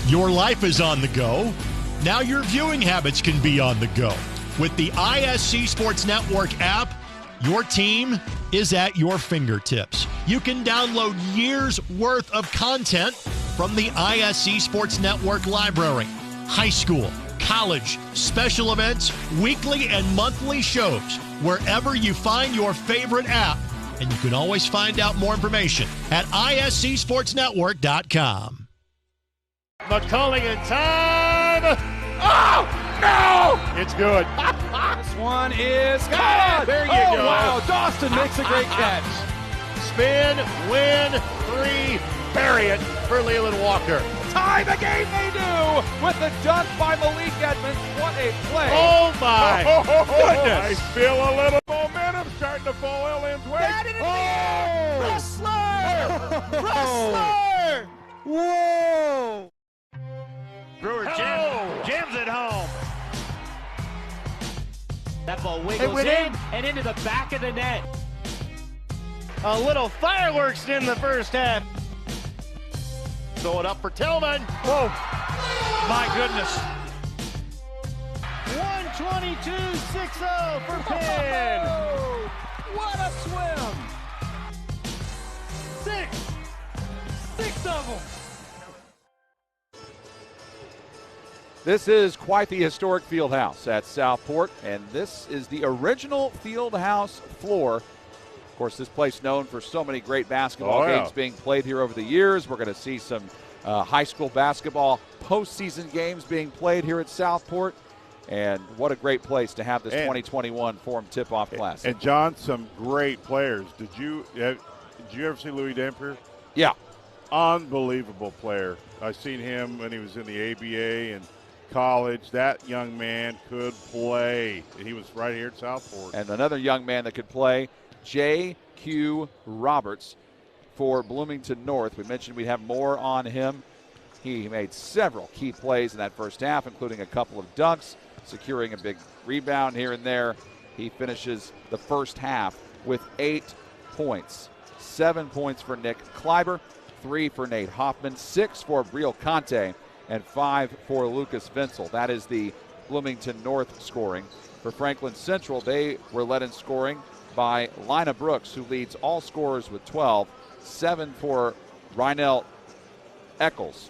Your life is on the go. Now your viewing habits can be on the go. With the ISC Sports Network app, your team is at your fingertips. You can download years' worth of content from the ISC Sports Network library. High school, college, special events, weekly and monthly shows, wherever you find your favorite app. And you can always find out more information at iscsportsnetwork.com. McCulling in time. Oh, no! It's good. This one is good. There you go. Wow, Dawson makes a great catch. Spin, win, 3, bury it for Leland Walker. Tie the game they do with the dunk by Malik Edmonds. What a play. Oh, my goodness. I feel a little momentum starting to fall Ellen's way. Wrestler! Wrestler! Whoa! Brewer jams it home. That ball wiggles in and into the back of the net. A little fireworks in the first half. Throw it up for Tillman. Whoa! My goodness. 122.60 for Penn. What a swim! Six of them. This is quite the historic field house at Southport, and this is the original field house floor. Of course, this place known for so many great basketball games being played here over the years. We're going to see some high school basketball postseason games being played here at Southport. And what a great place to have this 2021 Forum Tip-Off Classic. And, John, some great players. Did you ever see Louis Dampier? Yeah. Unbelievable player. I seen him when he was in the ABA and college. That young man could play. He was right here at Southport. And another young man that could play, J.Q. Roberts for Bloomington North. We mentioned we'd have more on him. He made several key plays in that first half, including a couple of dunks, securing a big rebound here and there. He finishes the first half with 8 points. 7 points for Nick Klaiber, 3 for Nate Hoffman, 6 for Briel Conte, and 5 for Lucas Vincel. That is the Bloomington North scoring. For Franklin Central, they were led in scoring by Lina Brooks, who leads all scorers with 12, 7 for Rynell Eccles,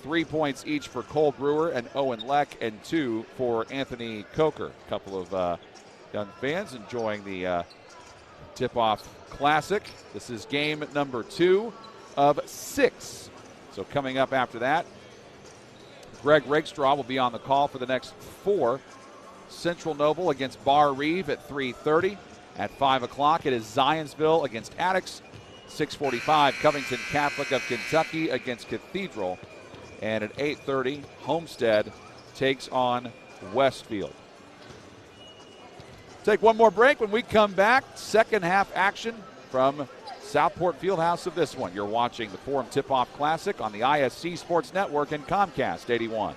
3 points each for Cole Brewer and Owen Leck, and 2 for Anthony Coker. A couple of young fans enjoying the Tip-Off Classic. This is game number 2 of 6. So coming up after that, Greg Rakestraw will be on the call for the next 4. Central Noble against Bar Reeve at 3:30. At 5 o'clock, it is Zionsville against Attucks. 6:45, Covington Catholic of Kentucky against Cathedral. And at 8:30, Homestead takes on Westfield. Take one more break. When we come back, second half action from Southport Fieldhouse of this one. You're watching the Forum Tip-Off Classic on the ISC Sports Network and Comcast 81.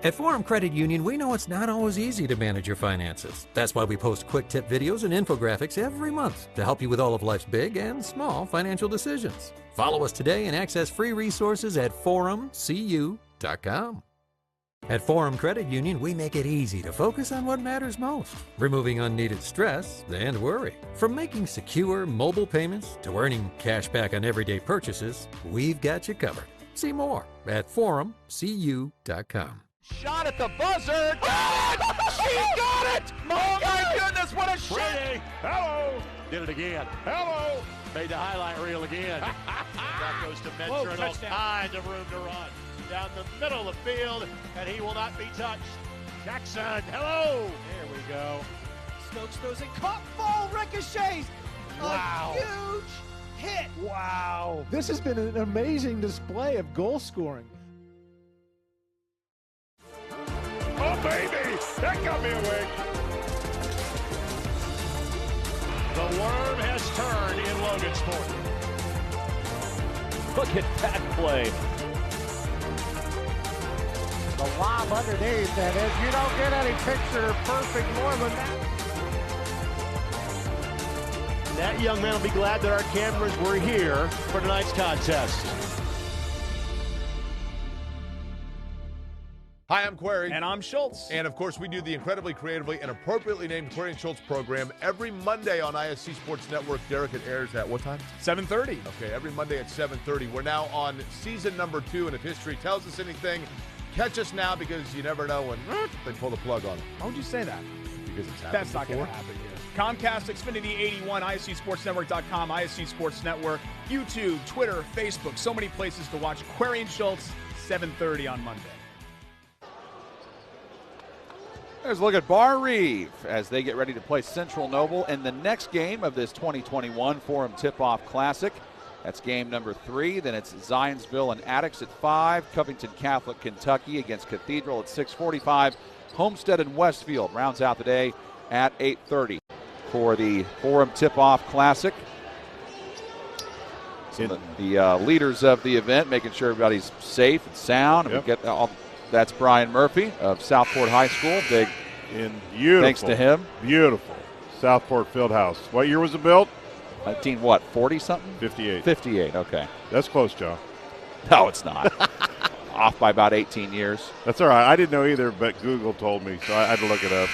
At Forum Credit Union, we know it's not always easy to manage your finances. That's why we post quick tip videos and infographics every month to help you with all of life's big and small financial decisions. Follow us today and access free resources at forumcu.com. At Forum Credit Union, we make it easy to focus on what matters most, removing unneeded stress and worry. From making secure mobile payments to earning cash back on everyday purchases, we've got you covered. See more at forumcu.com. Shot at the buzzer. She got it! Oh my goodness, what a shot! Hello. Did it again. Hello. Made the highlight reel again. That goes to Mentor and all kinds of room to run. Down the middle of the field, and he will not be touched. Jackson, hello! There we go. Stokes throws it, caught, ball ricochets. Wow. A huge hit. Wow. This has been an amazing display of goal scoring. Oh, baby. That got me awake. The worm has turned in Logansport. Look at that play. The lob underneath, and if you don't get any picture perfect more than that. That young man will be glad that our cameras were here for tonight's contest. Hi, I'm Query. And I'm Schultz. And, of course, we do the incredibly creatively and appropriately named Query and Schultz program every Monday on ISC Sports Network. Derek, it airs at what time? 7:30. Okay, every Monday at 7:30. We're now on season number 2, and if history tells us anything, catch us now because you never know when they pull the plug on it. Why would you say that? Because it's happened That's not going to happen here. Comcast, Xfinity 81, ISCSportsNetwork.com, ISC Sports Network, YouTube, Twitter, Facebook, so many places to watch Query and Schultz, 7:30 on Monday. There's a look at Bar Reeve as they get ready to play Central Noble in the next game of this 2021 Forum Tip-Off Classic. That's game number 3. Then it's Zionsville and Attucks at 5. Covington Catholic, Kentucky against Cathedral at 6:45. Homestead and Westfield rounds out the day at 8:30 for the Forum Tip-Off Classic. The leaders of the event, making sure everybody's safe and sound. Yep. We get that's Brian Murphy of Southport High School. Big beautiful. Thanks to him. Beautiful. Southport Fieldhouse. What year was it built? 40 something? 58. 58, okay. That's close, John. No, it's not. Off by about 18 years. That's all right. I didn't know either, but Google told me, so I had to look it up.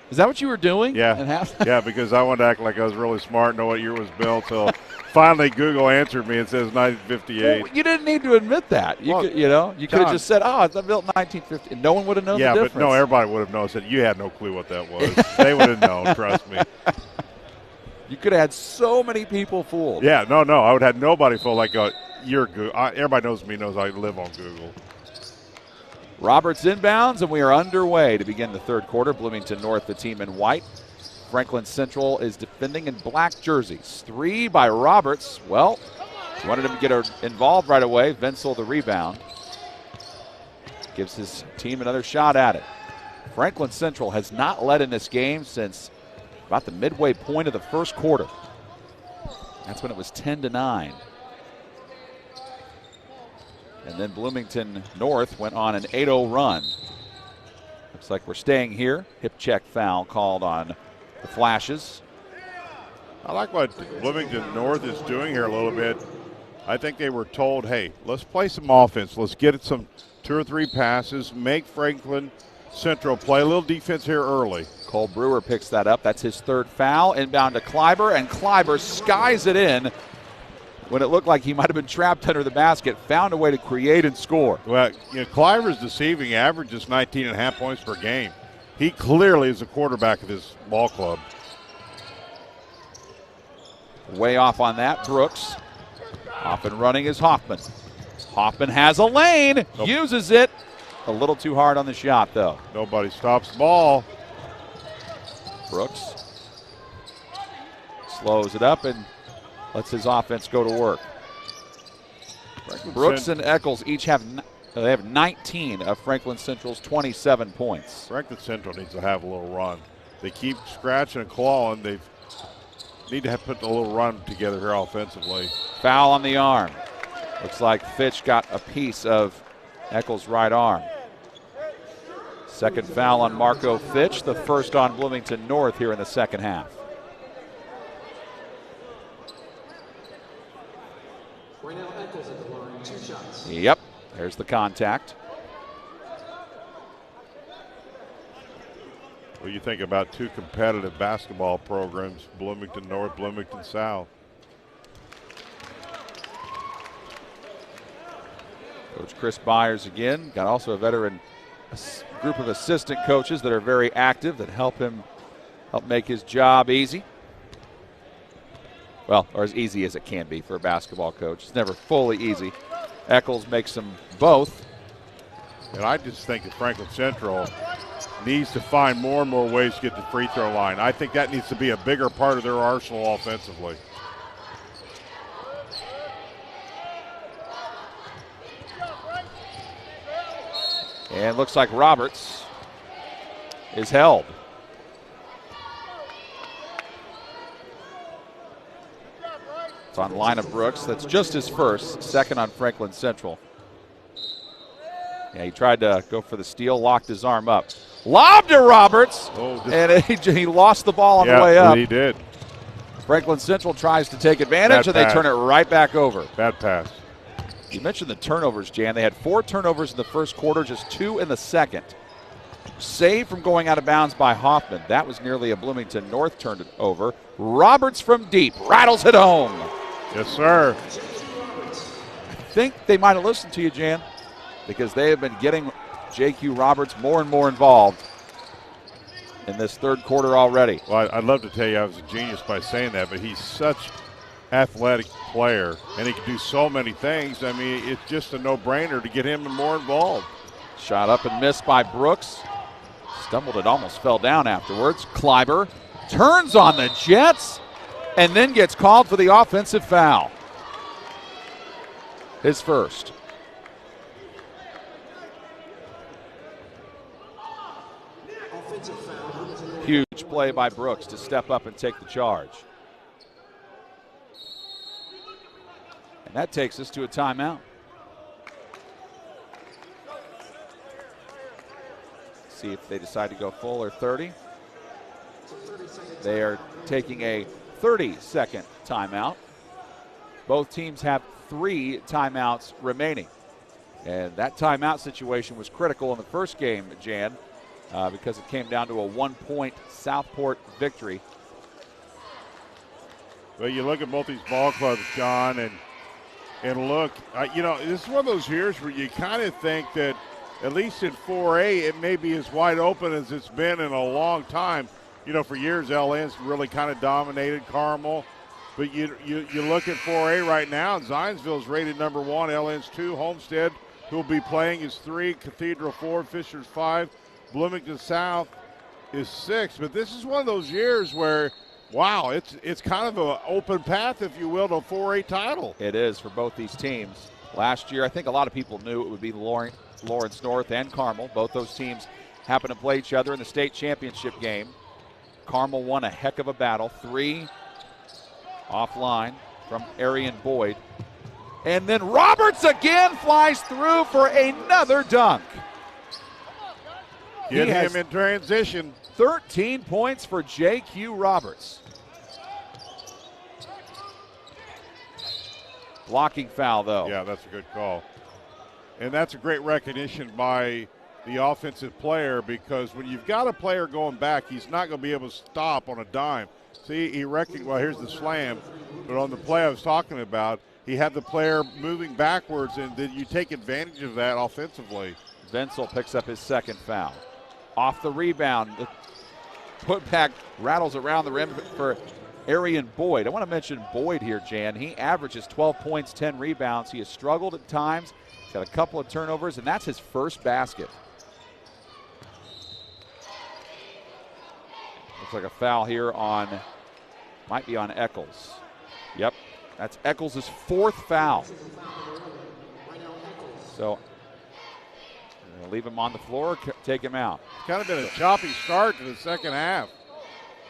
Is that what you were doing? Yeah. Yeah, because I wanted to act like I was really smart and know what year it was built. So finally Google answered me and says 1958. Well, you didn't need to admit that. You could have just said, it's built in 1950. No one would have known the difference. Yeah, but no, everybody would have known. Said, you had no clue what that was. They would have known, trust me. You could have had so many people fooled. Yeah, no. I would have had nobody fooled like, you're Google. Everybody knows I live on Google. Roberts inbounds, and we are underway to begin the third quarter. Bloomington North, the team in white. Franklin Central is defending in black jerseys. 3 by Roberts. Well, he wanted him to get involved right away. Venzel the rebound. Gives his team another shot at it. Franklin Central has not led in this game since about the midway point of the first quarter. That's when it was 10-9. And then Bloomington North went on an 8-0 run. Looks like we're staying here. Hip check foul called on the Flashes. I like what Bloomington North is doing here a little bit. I think they were told, hey, let's play some offense. Let's get it some 2 or 3 passes, make Franklin Central play a little defense here early. Cole Brewer picks that up. That's his 3rd foul. Inbound to Klaiber, and Klaiber skies it in when it looked like he might have been trapped under the basket, found a way to create and score. Well, Klaiber's deceiving, averages 19.5 points per game. He clearly is the quarterback of this ball club. Way off on that, Brooks. Off and running is Hoffman. Hoffman has a lane, uses it. A little too hard on the shot, though. Nobody stops the ball. Brooks slows it up and lets his offense go to work. Brooks and Eccles each have 19 of Franklin Central's 27 points. Franklin Central needs to have a little run. They keep scratching and clawing. They need to put a little run together here offensively. Foul on the arm. Looks like Fitch got a piece of Eccles' right arm. Second foul on Marco Fitch, the first on Bloomington North here in the second half. Yep, there's the contact. Well, you think about 2 competitive basketball programs, Bloomington North, Bloomington South. Coach Chris Byers again, got also a veteran group of assistant coaches that are very active that help make his job easy. Well, or as easy as it can be for a basketball coach. It's never fully easy. Eccles makes them both. And I just think that Franklin Central needs to find more and more ways to get the free throw line. I think that needs to be a bigger part of their arsenal offensively. And looks like Roberts is held. It's on the line of Brooks. That's just his first, second on Franklin Central. Yeah, he tried to go for the steal, locked his arm up. Lob to Roberts, and he lost the ball on the way up. He did. Franklin Central tries to take advantage, and they turn it right back over. Bad pass. You mentioned the turnovers, Jan. They had 4 turnovers in the first quarter, just 2 in the second. Saved from going out of bounds by Hoffman. That was nearly a Bloomington North turnover. Roberts from deep, rattles it home. Yes, sir. I think they might have listened to you, Jan, because they have been getting J.Q. Roberts more and more involved in this third quarter already. Well, I'd love to tell you I was a genius by saying that, but he's such athletic player, and he can do so many things. I mean, it's just a no-brainer to get him more involved. Shot up and missed by Brooks. Stumbled it, almost fell down afterwards. Klaiber turns on the Jets and then gets called for the offensive foul. His first. Huge play by Brooks to step up and take the charge. That takes us to a timeout. See if they decide to go full or 30. They are taking a 30-second timeout. Both teams have 3 timeouts remaining. And that timeout situation was critical in the first game, Jan, because it came down to a 1-point Southport victory. Well, you look at both these ball clubs, John, and look, this is one of those years where you kind of think that at least in 4A, it may be as wide open as it's been in a long time. For years, LN's really kind of dominated Carmel. But you look at 4A right now, and Zionsville's rated number 1, LN's 2, Homestead, who will be playing, is 3, Cathedral 4, Fisher's 5, Bloomington South is 6. But this is one of those years where, wow, it's kind of an open path, if you will, to a 4A title. It is for both these teams. Last year, I think a lot of people knew it would be Lawrence North and Carmel. Both those teams happened to play each other in the state championship game. Carmel won a heck of a battle, 3 offline from Arian Boyd. And then Roberts again flies through for another dunk. Get him in transition. 13 points for J.Q. Roberts. Blocking foul, though. Yeah, that's a good call. And that's a great recognition by the offensive player, because when you've got a player going back, he's not going to be able to stop on a dime. See, here's the slam, but on the play I was talking about, he had the player moving backwards, and then you take advantage of that offensively. Venzel picks up his second foul. Off the rebound, the putback rattles around the rim for Arian Boyd. I want to mention Boyd here, Jan. He averages 12 points, 10 rebounds. He has struggled at times. He's got a couple of turnovers, and that's his first basket. Looks like a foul here might be on Eccles. Yep, that's Eccles' 4th foul. So, leave him on the floor, take him out. It's kind of been a choppy start to the second half.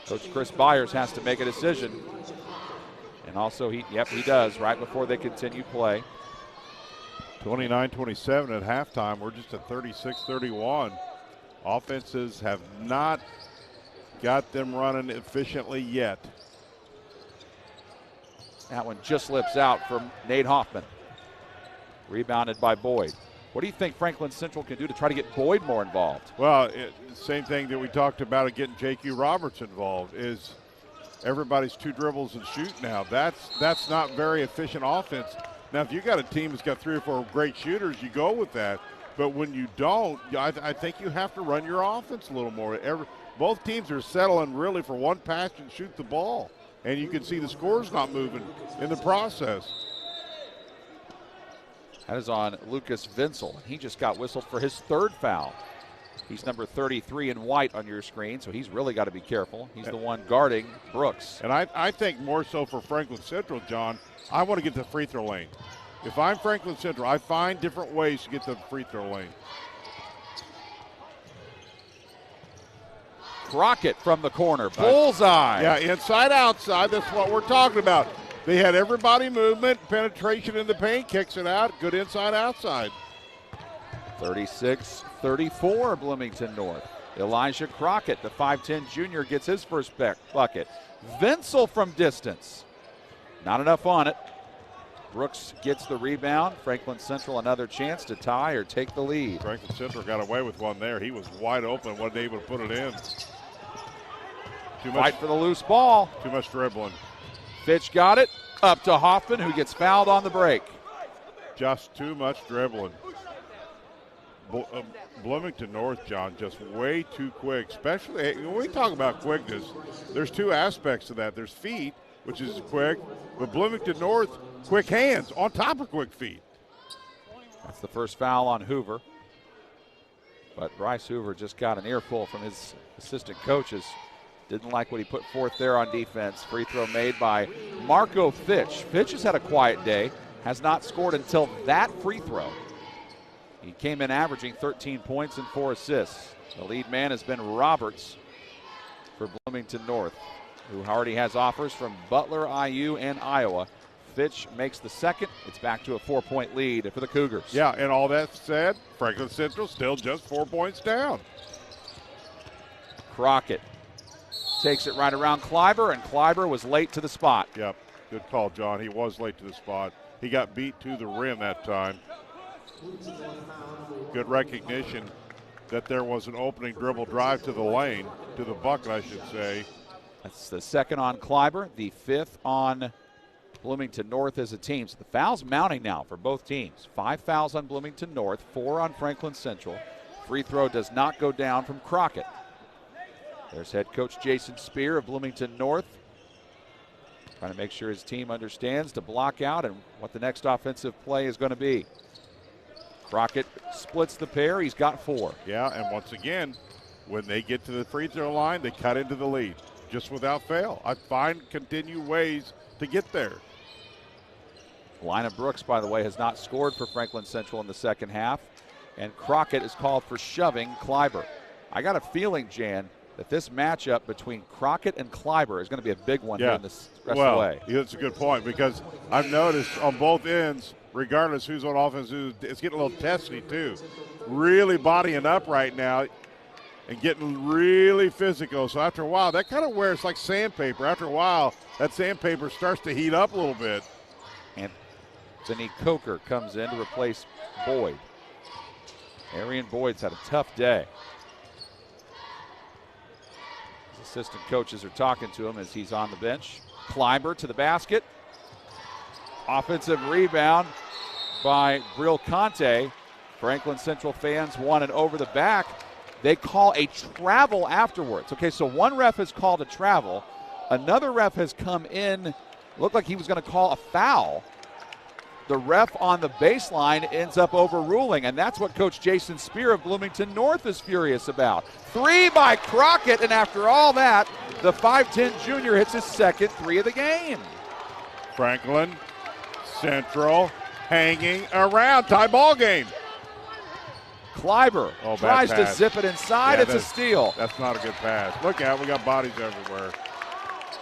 Coach Chris Byers has to make a decision. And also, he does, right before they continue play. 29-27 at halftime. We're just at 36-31. Offenses have not got them running efficiently yet. That one just slips out from Nate Hoffman. Rebounded by Boyd. What do you think Franklin Central can do to try to get Boyd more involved? Well, same thing that we talked about getting J.Q. Roberts involved is everybody's 2 dribbles and shoot now. That's not very efficient offense. Now, if you got a team that's got 3 or 4 great shooters, you go with that. But when you don't, I think you have to run your offense a little more. Both teams are settling really for one pass and shoot the ball. And you can see the scores not moving in the process. That is on Lucas Venzel. He just got whistled for his 3rd foul. He's number 33 in white on your screen, so he's really got to be careful. He's the one guarding Brooks. And I think more so for Franklin Central, John, I want to get to the free throw lane. If I'm Franklin Central, I find different ways to get to the free throw lane. Crockett from the corner. Bullseye. Yeah, inside, outside. That's what we're talking about. They had everybody movement, penetration in the paint, kicks it out. Good inside, outside. 36-34 Bloomington North. Elijah Crockett, the 5'10 junior, gets his first bucket. Venzel from distance. Not enough on it. Brooks gets the rebound. Franklin Central another chance to tie or take the lead. Franklin Central got away with one there. He was wide open, wasn't able to put it in. Fight for the loose ball. Too much dribbling. Fitch got it. Up to Hoffman, who gets fouled on the break. Just too much dribbling. Bloomington North, John, just way too quick. Especially when we talk about quickness, there's 2 aspects to that. There's feet, which is quick, but Bloomington North, quick hands on top of quick feet. That's the first foul on Hoover. But Bryce Hoover just got an earful from his assistant coaches. Didn't like what he put forth there on defense. Free throw made by Marco Fitch. Fitch has had a quiet day, has not scored until that free throw. He came in averaging 13 points and 4 assists. The lead man has been Roberts for Bloomington North, who already has offers from Butler, IU, and Iowa. Fitch makes the second. It's back to a 4-point lead for the Cougars. Yeah, and all that said, Franklin Central still just 4 points down. Crockett takes it right around Klaiber, and Klaiber was late to the spot. Yep, good call, John. He was late to the spot. He got beat to the rim that time. Good recognition that there was an opening dribble drive to the lane, to the bucket, I should say. That's the second on Klaiber, the fifth on Bloomington North as a team. So the fouls mounting now for both teams. 5 fouls on Bloomington North, 4 on Franklin Central. Free throw does not go down from Crockett. There's head coach Jason Spear of Bloomington North, trying to make sure his team understands to block out and what the next offensive play is going to be. Crockett splits the pair. He's got 4. Yeah, and once again, when they get to the free throw line, they cut into the lead just without fail. I find continue ways to get there. Lina Brooks, by the way, has not scored for Franklin Central in the second half, and Crockett is called for shoving Klaiber. I got a feeling, Jan, that this matchup between Crockett and Klaiber is going to be a big one here in this rest of the way. That's a good point, because I've noticed on both ends, regardless who's on offense, it's getting a little testy too. Really bodying up right now and getting really physical. So after a while, that kind of wears like sandpaper. After a while, that sandpaper starts to heat up a little bit. And Anthony Coker comes in to replace Boyd. Arian Boyd's had a tough day. His assistant coaches are talking to him as he's on the bench. Klaiber to the basket. Offensive rebound by Brill Conte. Franklin Central fans want it over the back. They call a travel afterwards. Okay, so one ref has called a travel. Another ref has come in, looked like he was going to call a foul. The ref on the baseline ends up overruling, and that's what Coach Jason Spear of Bloomington North is furious about. 3 by Crockett, and after all that, the 5'10 junior hits his second 3 of the game. Franklin Central hanging around. Tie ball game. Klaiber tries to zip it inside. Yeah, it's a steal. That's not a good pass. Look out, we got bodies everywhere.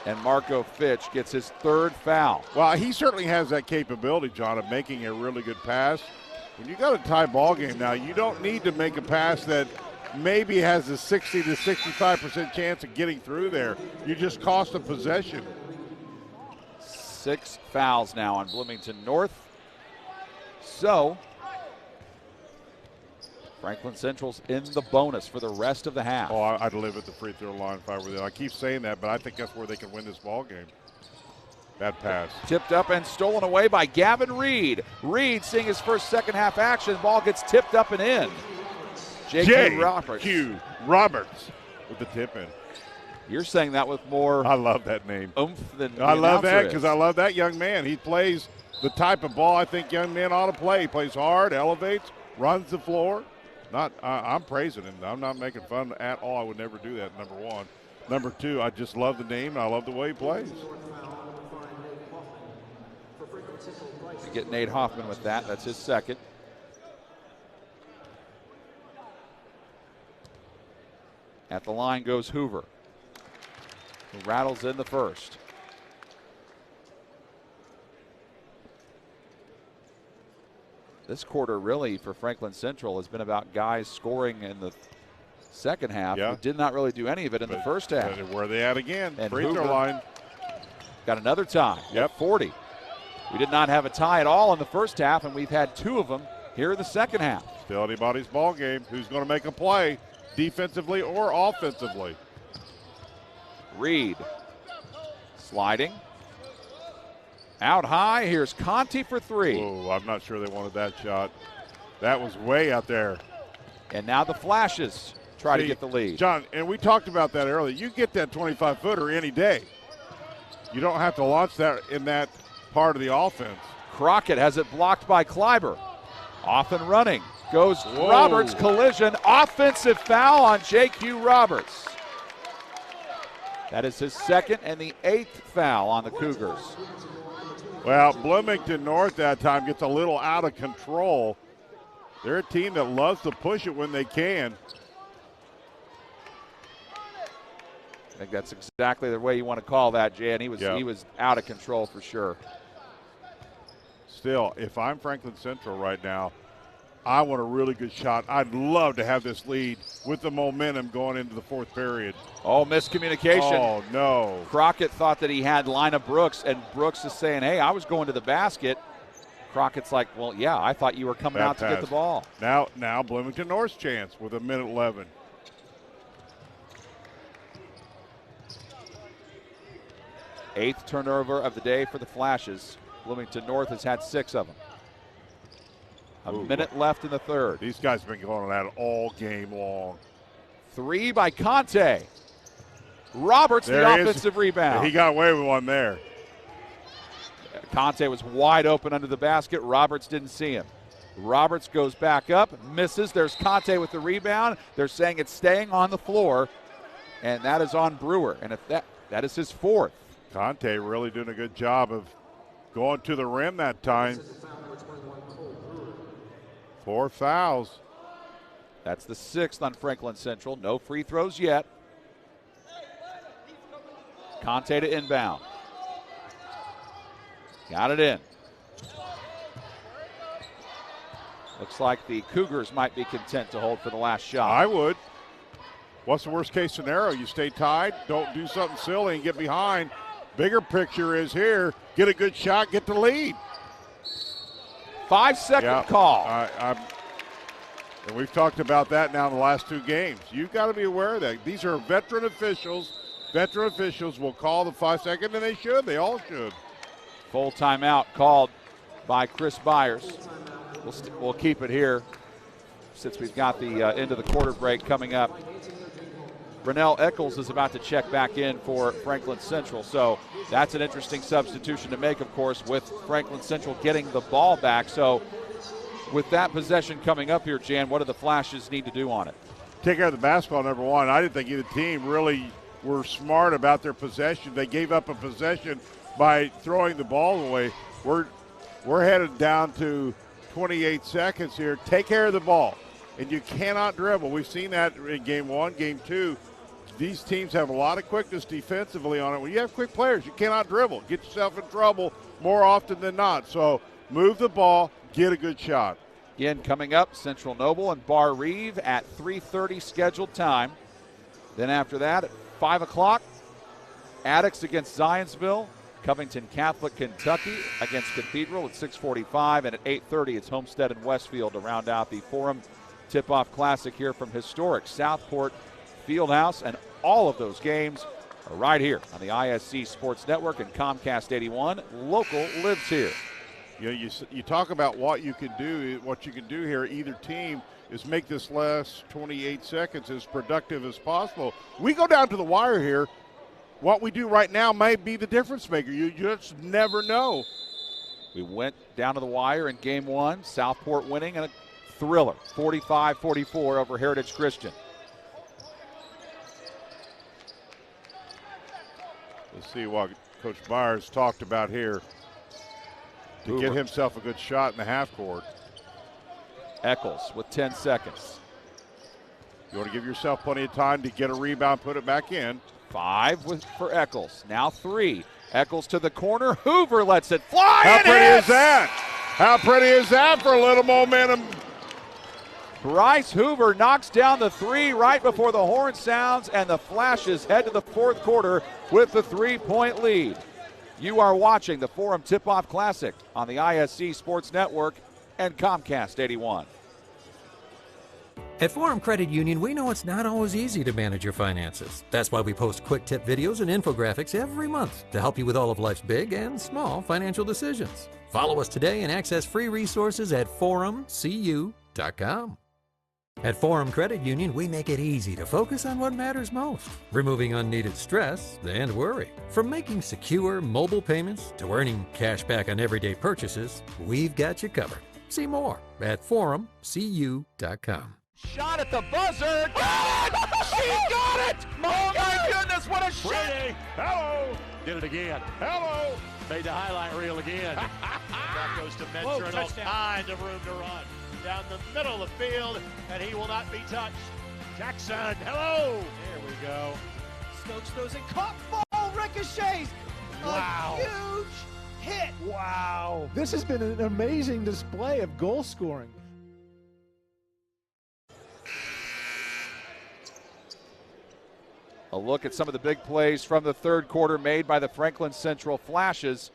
And Marco Fitch gets his 3rd foul. Well, he certainly has that capability, John, of making a really good pass. When you got a tie ball game now, you don't need to make a pass that maybe has a 60 to 65% chance of getting through there. You just cost a possession. 6 fouls now on Bloomington North. So Franklin Central's in the bonus for the rest of the half. Oh, I'd live at the free throw line if I were there. I keep saying that, but I think that's where they can win this ball game. Bad pass. Tipped up and stolen away by Gavin Reed. Reed seeing his first second half action. Ball gets tipped up and in. J.Q. Roberts. J.Q. Roberts with the tip in. You're saying that with more I love that name. Oomph than I love that because I love that young man. He plays the type of ball I think young men ought to play. He plays hard, elevates, runs the floor. I'm praising him. I'm not making fun at all. I would never do that, number one. Number two, I just love the name, and I love the way he plays. You get Nate Hoffman with that. That's his second. At the line goes Hoover, who rattles in the first. This quarter really for Franklin Central has been about guys scoring in the second half. Yeah. Who did not really do any of it in the first half. Where are they at again? And Free throw Hoover line. Got another tie. Yep. 40. We did not have a tie at all in the first half, and we've had 2 of them here in the second half. Still anybody's ball game. Who's going to make a play defensively or offensively? Reed sliding. Out high, here's Conti for 3. Oh, I'm not sure they wanted that shot. That was way out there. And now the Flashes try to get the lead. John, and we talked about that earlier. You get that 25-footer any day. You don't have to launch that in that part of the offense. Crockett has it blocked by Klaiber. Off and running. Goes Whoa. Roberts, collision. Offensive foul on J.Q. Roberts. That is his second and the 8th foul on the Cougars. Well, Bloomington North that time gets a little out of control. They're a team that loves to push it when they can. I think that's exactly the way you want to call that, Jan. He was out of control for sure. still, if I'm Franklin Central right now, I want a really good shot. I'd love to have this lead with the momentum going into the fourth period. Oh, miscommunication. Oh, no. Crockett thought that he had Lina Brooks, and Brooks is saying, hey, I was going to the basket. Crockett's like, well, yeah, I thought you were coming out to get the ball. Now Bloomington North's chance with 1:11. Eighth turnover of the day for the Flashes. Bloomington North has had 6 of them. A minute left in the third. These guys have been going on that all game long. 3 by Conte. Roberts, the offensive rebound. He got away with one there. Conte was wide open under the basket. Roberts didn't see him. Roberts goes back up, misses. There's Conte with the rebound. They're saying it's staying on the floor, and that is on Brewer. And if that is his 4th. Conte really doing a good job of going to the rim that time. 4 fouls. That's the 6th on Franklin Central. No free throws yet. Conte to inbound. Got it in. Looks like the Cougars might be content to hold for the last shot. I would. What's the worst case scenario? You stay tied, don't do something silly and get behind. Bigger picture is here, get a good shot, get the lead. 5-second call. And we've talked about that now in the last 2 games. You've got to be aware of that. These are veteran officials. Veteran officials will call the 5-second, and they should. They all should. Full timeout called by Chris Byers. We'll keep it here since we've got the end of the quarter break coming up. Brunell Eccles is about to check back in for Franklin Central, so that's an interesting substitution to make, of course, with Franklin Central getting the ball back. So with that possession coming up here, Jan, what do the Flashes need to do on it? Take care of the basketball, number one. I didn't think either team really were smart about their possession. They gave up a possession by throwing the ball away. We're headed down to 28 seconds here. Take care of the ball, and you cannot dribble. We've seen that in game 1, game 2. These teams have a lot of quickness defensively on it. When you have quick players, you cannot dribble. Get yourself in trouble more often than not. So move the ball, get a good shot. Again, coming up, Central Noble and Bar Reeve at 3:30 scheduled time. Then after that, at 5 o'clock, Addicts against Zionsville. Covington Catholic Kentucky against Cathedral at 6:45. And at 8:30, it's Homestead and Westfield to round out the Forum Tip-Off Classic here from historic Southport Fieldhouse. And all of those games are right here on the ISC Sports Network and Comcast 81. Local lives here. You talk about what you can do. What you can do here, either team, is make this last 28 seconds as productive as possible. We go down to the wire here. What we do right now may be the difference maker. You just never know. We went down to the wire in game 1. Southport winning and a thriller, 45-44 over Heritage Christian. Let's see what Coach Byers talked about here to get himself a good shot in the half court. Eccles with 10 seconds. You want to give yourself plenty of time to get a rebound, put it back in. 5 for Eccles. Now 3. Eccles to the corner. Hoover lets it fly. How pretty is that? How pretty is that for a little momentum? Bryce Hoover knocks down the 3 right before the horn sounds, and the Flashes head to the fourth quarter with the 3-point lead. You are watching the Forum Tip-Off Classic on the ISC Sports Network and Comcast 81. At Forum Credit Union, we know it's not always easy to manage your finances. That's why we post quick tip videos and infographics every month to help you with all of life's big and small financial decisions. Follow us today and access free resources at forumcu.com. At Forum Credit Union, we make it easy to focus on what matters most, removing unneeded stress and worry. From making secure mobile payments to earning cash back on everyday purchases, we've got you covered. See more at forumcu.com. Shot at the buzzer. Got it! She got it! Oh my goodness, what a shot! Hello. Did it again. Hello. Made the highlight reel again. That goes to Mentor and all kinds of room to run. Down the middle of the field, and he will not be touched. Jackson, hello! There we go. Stokes throws it, caught ball, ricochets. Wow. A huge hit. Wow. This has been an amazing display of goal scoring. A look at some of the big plays from the third quarter made by the Franklin Central Flashes.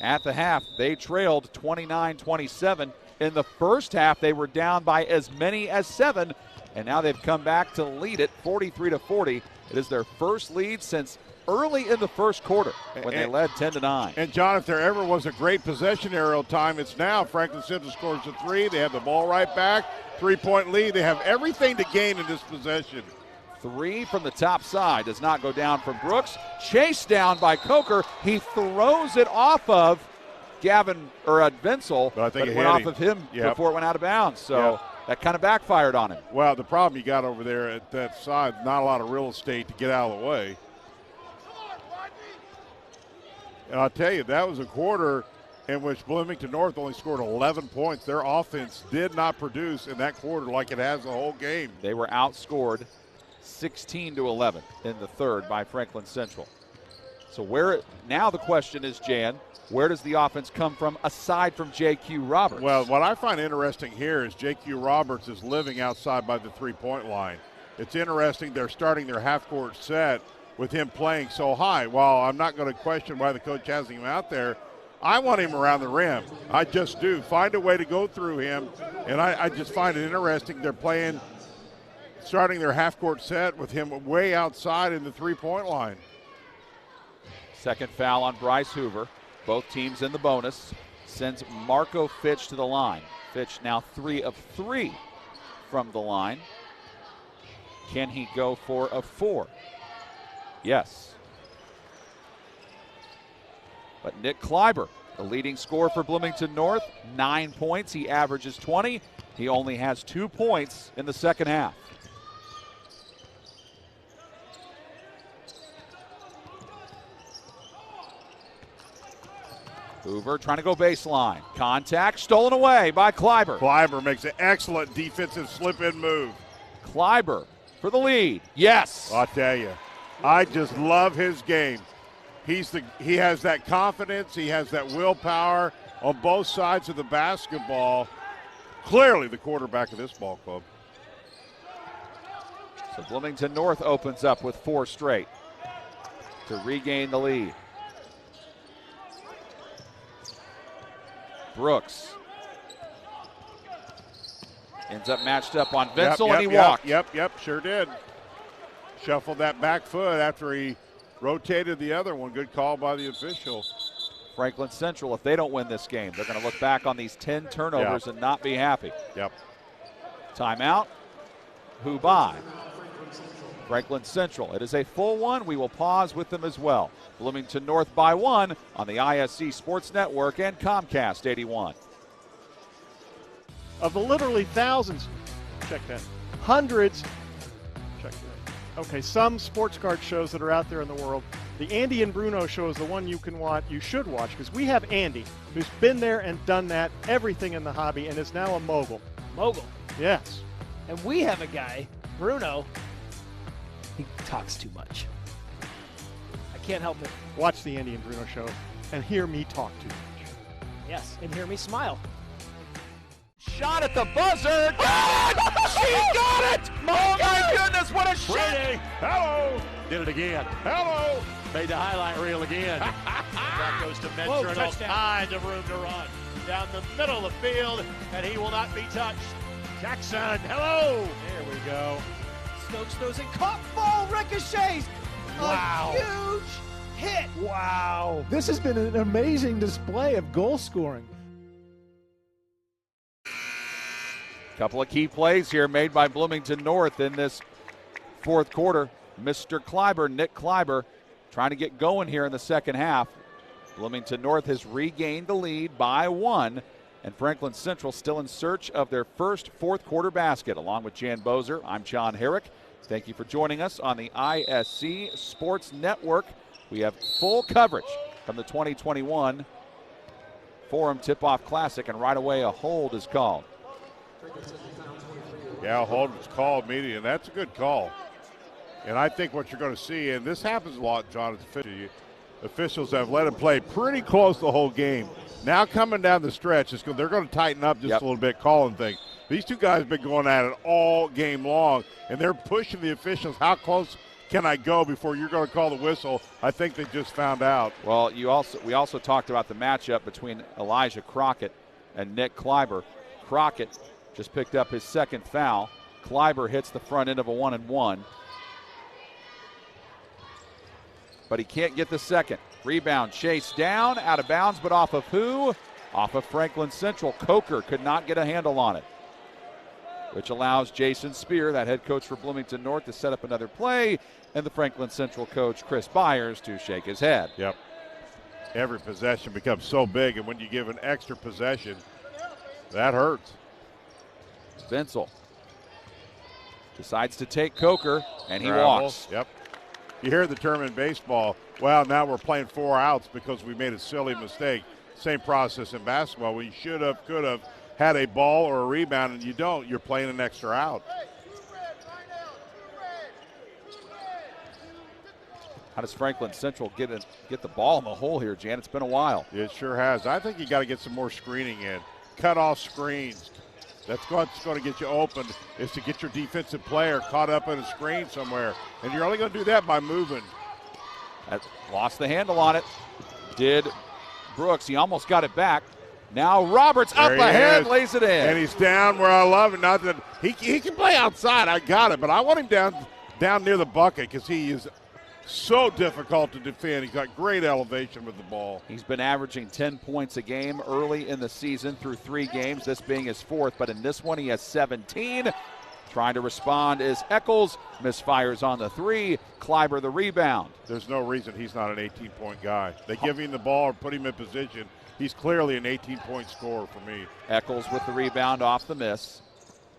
At the half, they trailed 29-27. In the first half, they were down by as many as 7, and now they've come back to lead it 43-40. It is their first lead since early in the first quarter when they led 10-9. And, John, if there ever was a great possession aerial time, it's now. Franklin Central scores a 3. They have the ball right back. 3-point lead. They have everything to gain in this possession. 3 from the top side does not go down from Brooks. Chased down by Coker. He throws it off of Vinsel, but it went off of him before it went out of bounds. So that kind of backfired on him. Well, the problem you got over there at that side, not a lot of real estate to get out of the way. And I'll tell you, that was a quarter in which Bloomington North only scored 11 points. Their offense did not produce in that quarter like it has the whole game. They were outscored 16-11 in the third by Franklin Central. So now the question is, Jan, where does the offense come from aside from J.Q. Roberts? Well, what I find interesting here is J.Q. Roberts is living outside by the three-point line. It's interesting they're starting their half-court set with him playing so high. While I'm not going to question why the coach has him out there, I want him around the rim. I just do. Find a way to go through him, and I just find it interesting they're starting their half-court set with him way outside in the three-point line. Second foul on Bryce Hoover. Both teams in the bonus. Sends Marco Fitch to the line. Fitch now 3 of 3 from the line. Can he go for a 4? Yes. But Nick Klaiber, the leading scorer for Bloomington North, 9 points. He averages 20. He only has 2 points in the second half. Hoover trying to go baseline. Contact stolen away by Klaiber. Klaiber makes an excellent defensive slip-in move. Klaiber for the lead. Yes. I'll tell you, I just love his game. He has that confidence. He has that willpower on both sides of the basketball. Clearly the quarterback of this ball club. So Bloomington North opens up with 4 straight to regain the lead. Brooks ends up matched up on Vinsel, and he walked. Yep, sure did. Shuffled that back foot after he rotated the other one. Good call by the official. Franklin Central, if they don't win this game, they're going to look back on these 10 turnovers and not be happy. Yep. Timeout. Who by? Franklin Central. It is a full one. We will pause with them as well. Bloomington North by 1 on the ISC Sports Network and Comcast 81. Of the literally thousands, check that, hundreds, check that. Okay, some sports card shows that are out there in the world. The Andy and Bruno show is the one you should watch, because we have Andy, who's been there and done that, everything in the hobby, and is now a mogul. Mogul. Yes. And we have a guy, Bruno, he talks too much. I can't help it. Watch the Andy and Bruno show and hear me talk too much. Yes, and hear me smile. Shot at the buzzer. She got it! Oh my goodness, what a shot! Hello! Did it again. Hello! Made the highlight reel again. That goes to Mentor and all kinds of room to run. Down the middle of the field, and he will not be touched. Jackson, hello! There we go. Stokes throws it, caught, ball, ricochets. Wow. A huge hit. Wow. This has been an amazing display of goal scoring. Couple of key plays here made by Bloomington North in this fourth quarter. Mr. Klaiber, Nick Klaiber, trying to get going here in the second half. Bloomington North has regained the lead by 1, and Franklin Central still in search of their first fourth quarter basket. Along with Jan Bozer, I'm John Herrick. Thank you for joining us on the ISC Sports Network. We have full coverage from the 2021 Forum Tip-Off Classic, and right away a hold is called. Yeah, a hold was called immediately, and that's a good call. And I think what you're going to see, and this happens a lot, John, officials have let him play pretty close the whole game. Now coming down the stretch, they're going to tighten up just a little bit, calling things. These two guys have been going at it all game long, and they're pushing the officials. How close can I go before you're going to call the whistle? I think they just found out. Well, we also talked about the matchup between Elijah Crockett and Nick Klaiber. Crockett just picked up his second foul. Klaiber hits the front end of a 1-and-1. But he can't get the second. Rebound chased down, out of bounds, but off of who? Off of Franklin Central. Coker could not get a handle on it, which allows Jason Spear, that head coach for Bloomington North, to set up another play, and the Franklin Central coach, Chris Byers, to shake his head. Yep. Every possession becomes so big, and when you give an extra possession, that hurts. Vinsel decides to take Coker, and he walks. Yep. You hear the term in baseball, well, now we're playing 4 outs because we made a silly mistake. Same process in basketball. We should have, could have had a ball or a rebound, and you don't. You're playing an extra out. How does Franklin Central get the ball in the hole here, Jan? It's been a while. It sure has. I think you got to get some more screening in. Cut off screens. That's what's going to get you open, is to get your defensive player caught up in a screen somewhere. And you're only going to do that by moving. Lost the handle on it. Did Brooks. He almost got it back. Now Roberts up ahead, lays it in. And he's down where I love it. Not that he can play outside. I got it. But I want him down near the bucket because he is so difficult to defend. He's got great elevation with the ball. He's been averaging 10 points a game early in the season through 3 games, this being his 4th. But in this one, he has 17. Trying to respond is Eccles. Misfires on the 3. Klaiber the rebound. There's no reason he's not an 18-point guy. They give him the ball or put him in position. He's clearly an 18-point scorer for me. Eccles with the rebound off the miss.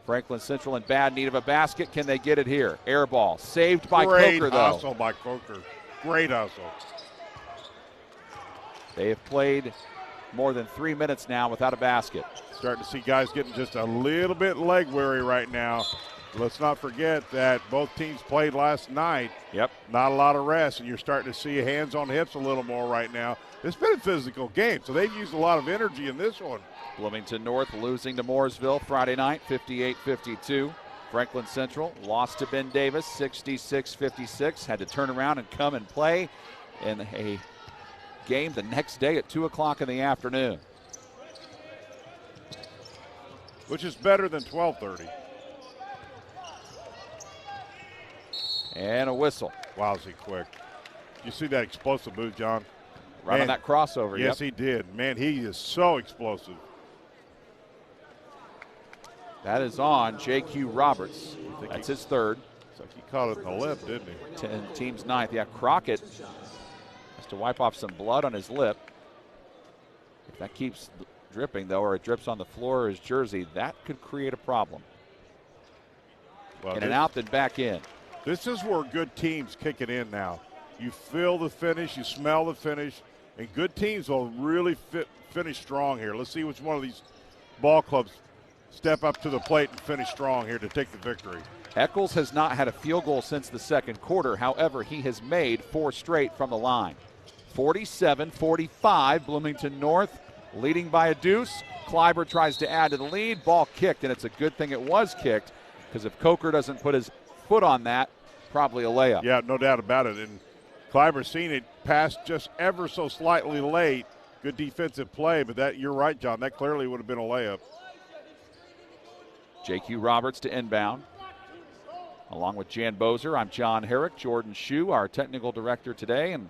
Franklin Central in bad need of a basket. Can they get it here? Air ball. Saved by Coker, though. Great hustle by Coker. Great hustle. They have played more than 3 minutes now without a basket. Starting to see guys getting just a little bit leg weary right now. Let's not forget that both teams played last night. Yep. Not a lot of rest, and you're starting to see hands on hips a little more right now. It's been a physical game, so they've used a lot of energy in this one. Bloomington North losing to Mooresville Friday night, 58-52. Franklin Central lost to Ben Davis, 66-56. Had to turn around and come and play in a game the next day at 2 o'clock in the afternoon. Which is better than 12:30. And a whistle. Wowzy quick. You see that explosive move, John? Right on that crossover. Yes, he did. Man, he is so explosive. That is on J.Q. Roberts. That's his 3rd. It's like he caught it in the lip, didn't he? Team's 9th. Yeah, Crockett has to wipe off some blood on his lip. If that keeps dripping, though, or it drips on the floor or his jersey, that could create a problem. Well, in and out, then back in. This is where good teams kick it in now. You feel the finish, you smell the finish, and good teams will really finish strong here. Let's see which one of these ball clubs step up to the plate and finish strong here to take the victory. Eccles has not had a field goal since the second quarter. However, he has made 4 straight from the line. 47-45, Bloomington North leading by a deuce. Klaiber tries to add to the lead. Ball kicked, and it's a good thing it was kicked, because if Coker doesn't put his foot on that, probably a layup. Yeah, no doubt about it. And Klaiber seen it pass just ever so slightly late. Good defensive play, but that, you're right, John, that clearly would have been a layup. J.Q. Roberts to inbound. Along with Jan Bozer, I'm John Herrick. Jordan Shue, our technical director today, and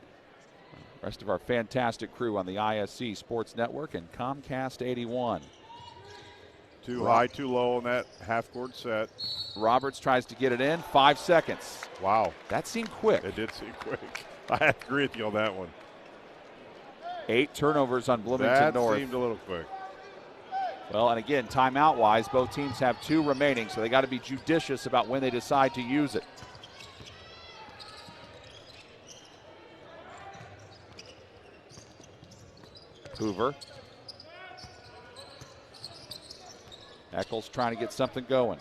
the rest of our fantastic crew on the ISC Sports Network and Comcast 81. Too high, too low on that half-court set. Roberts tries to get it in. 5 seconds. Wow. That seemed quick. It did seem quick. I agree with you on that one. 8 turnovers on Bloomington North. That seemed a little quick. Well, and again, timeout-wise, both teams have 2 remaining, so they got to be judicious about when they decide to use it. Hoover. Eccles trying to get something going.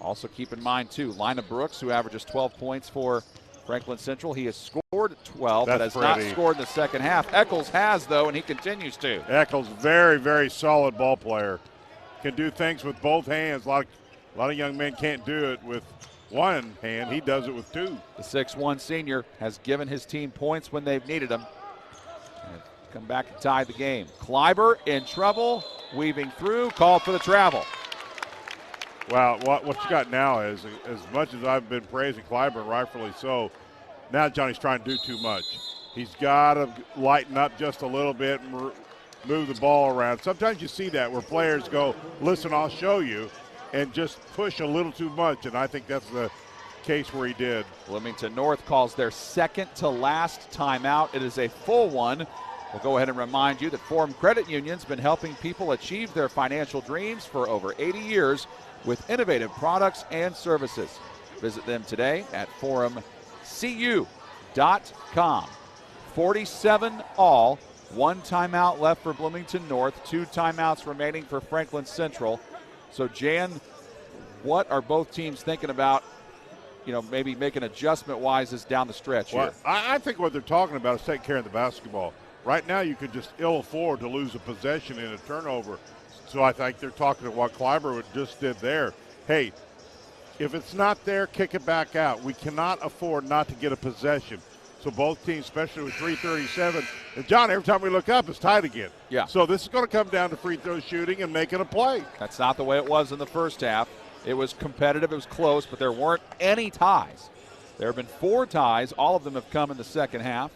Also keep in mind, too, Lina Brooks, who averages 12 points for Franklin Central, he has scored 12, That's but has pretty. not scored in the second half. Eccles has, though, and he continues to. Eccles, very, very solid ball player. Can do things with both hands. A lot of young men can't do it with one hand. He does it with two. The 6'1 senior has given his team points when they've needed them. And come back and tie the game. Klaiber in trouble, weaving through, called for the travel. Well, what you got now is, as much as I've been praising Klaiber, and rightfully so, now Johnny's trying to do too much. He's got to lighten up just a little bit and move the ball around. Sometimes you see that where players go, listen, I'll show you, and just push a little too much, and I think that's the case where he did. Bloomington North calls their second to last timeout. It is a full one. We'll go ahead and remind you that Forum Credit Union's been helping people achieve their financial dreams for over 80 years with innovative products and services. Visit them today at forumcu.com. 47 all. One timeout left for Bloomington North. 2 timeouts remaining for Franklin Central. So, Jan, what are both teams thinking about, maybe making adjustment-wise as down the stretch here? I think what they're talking about is taking care of the basketball. Right now you could just ill afford to lose a possession in a turnover. So I think they're talking to what Klaiber just did there. Hey, if it's not there, kick it back out. We cannot afford not to get a possession. So both teams, especially with 3:37, and John, every time we look up, it's tied again. Yeah. So this is going to come down to free throw shooting and making a play. That's not the way it was in the first half. It was competitive, it was close, but there weren't any ties. There have been 4 ties. All of them have come in the second half.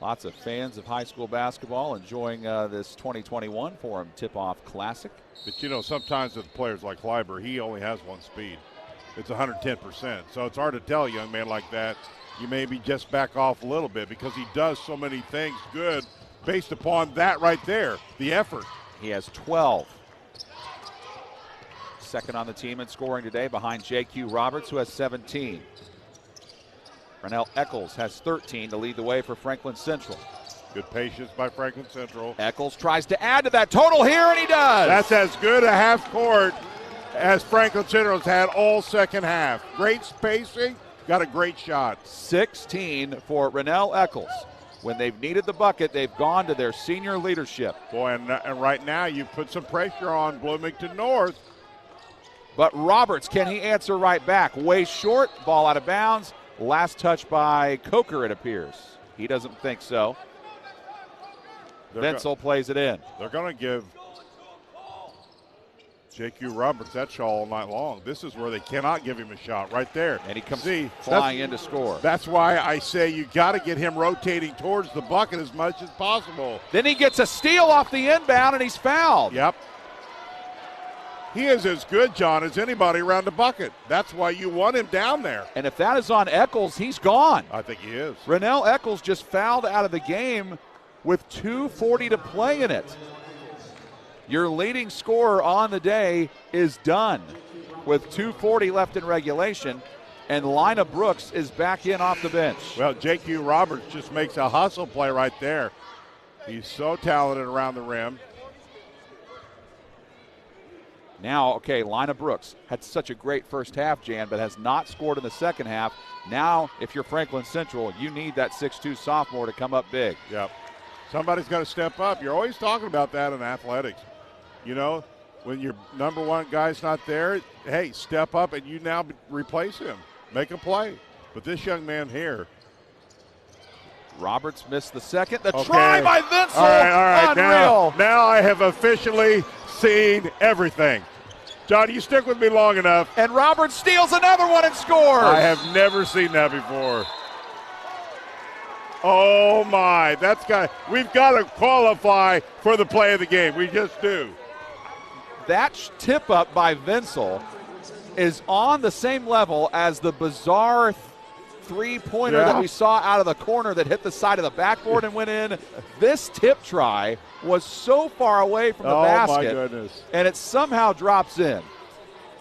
Lots of fans of high school basketball enjoying this 2021 Forum Tipoff Classic. But, sometimes with players like Klaiber, he only has one speed. It's 110%. So it's hard to tell a young man like that. You maybe just back off a little bit because he does so many things good based upon that right there, the effort. He has 12. Second on the team in scoring today behind J.Q. Roberts, who has 17. Rennell Eccles has 13 to lead the way for Franklin Central. Good patience by Franklin Central. Eccles tries to add to that total here, and he does. That's as good a half court as Franklin Central's had all second half. Great spacing, got a great shot. 16 for Rennell Eccles. When they've needed the bucket, they've gone to their senior leadership. Boy, and right now you put some pressure on Bloomington North. But Roberts, can he answer right back? Way short, ball out of bounds. Last touch by Coker, it appears. He doesn't think so. Vinsel plays it in. They're going to give J.Q. Roberts that shot all night long. This is where they cannot give him a shot right there. And he comes flying in to score. That's why I say you got to get him rotating towards the bucket as much as possible. Then he gets a steal off the inbound, and he's fouled. Yep. He is as good, John, as anybody around the bucket. That's why you want him down there. And if that is on Eccles, he's gone. I think he is. Rennell Eccles just fouled out of the game with 2:40 to play in it. Your leading scorer on the day is done with 2:40 left in regulation, and Lina Brooks is back in off the bench. Well, J.Q. Roberts just makes a hustle play right there. He's so talented around the rim. Now, Lina Brooks had such a great first half, Jan, but has not scored in the second half. Now, if you're Franklin Central, you need that 6'2 sophomore to come up big. Yep. Somebody's got to step up. You're always talking about that in athletics. When your number one guy's not there, hey, step up and you now replace him. Make a play. But this young man here. Roberts missed the second. The try by Vinsel. All right. Unreal. Now I have officially seen everything. John, you stick with me long enough. And Roberts steals another one and scores. I have never seen that before. Oh, my. We've got to qualify for the play of the game. We just do. That tip up by Vinsel is on the same level as the bizarre three-pointer that we saw out of the corner that hit the side of the backboard and went in. This tip try was so far away from the basket. Oh, my goodness. And it somehow drops in.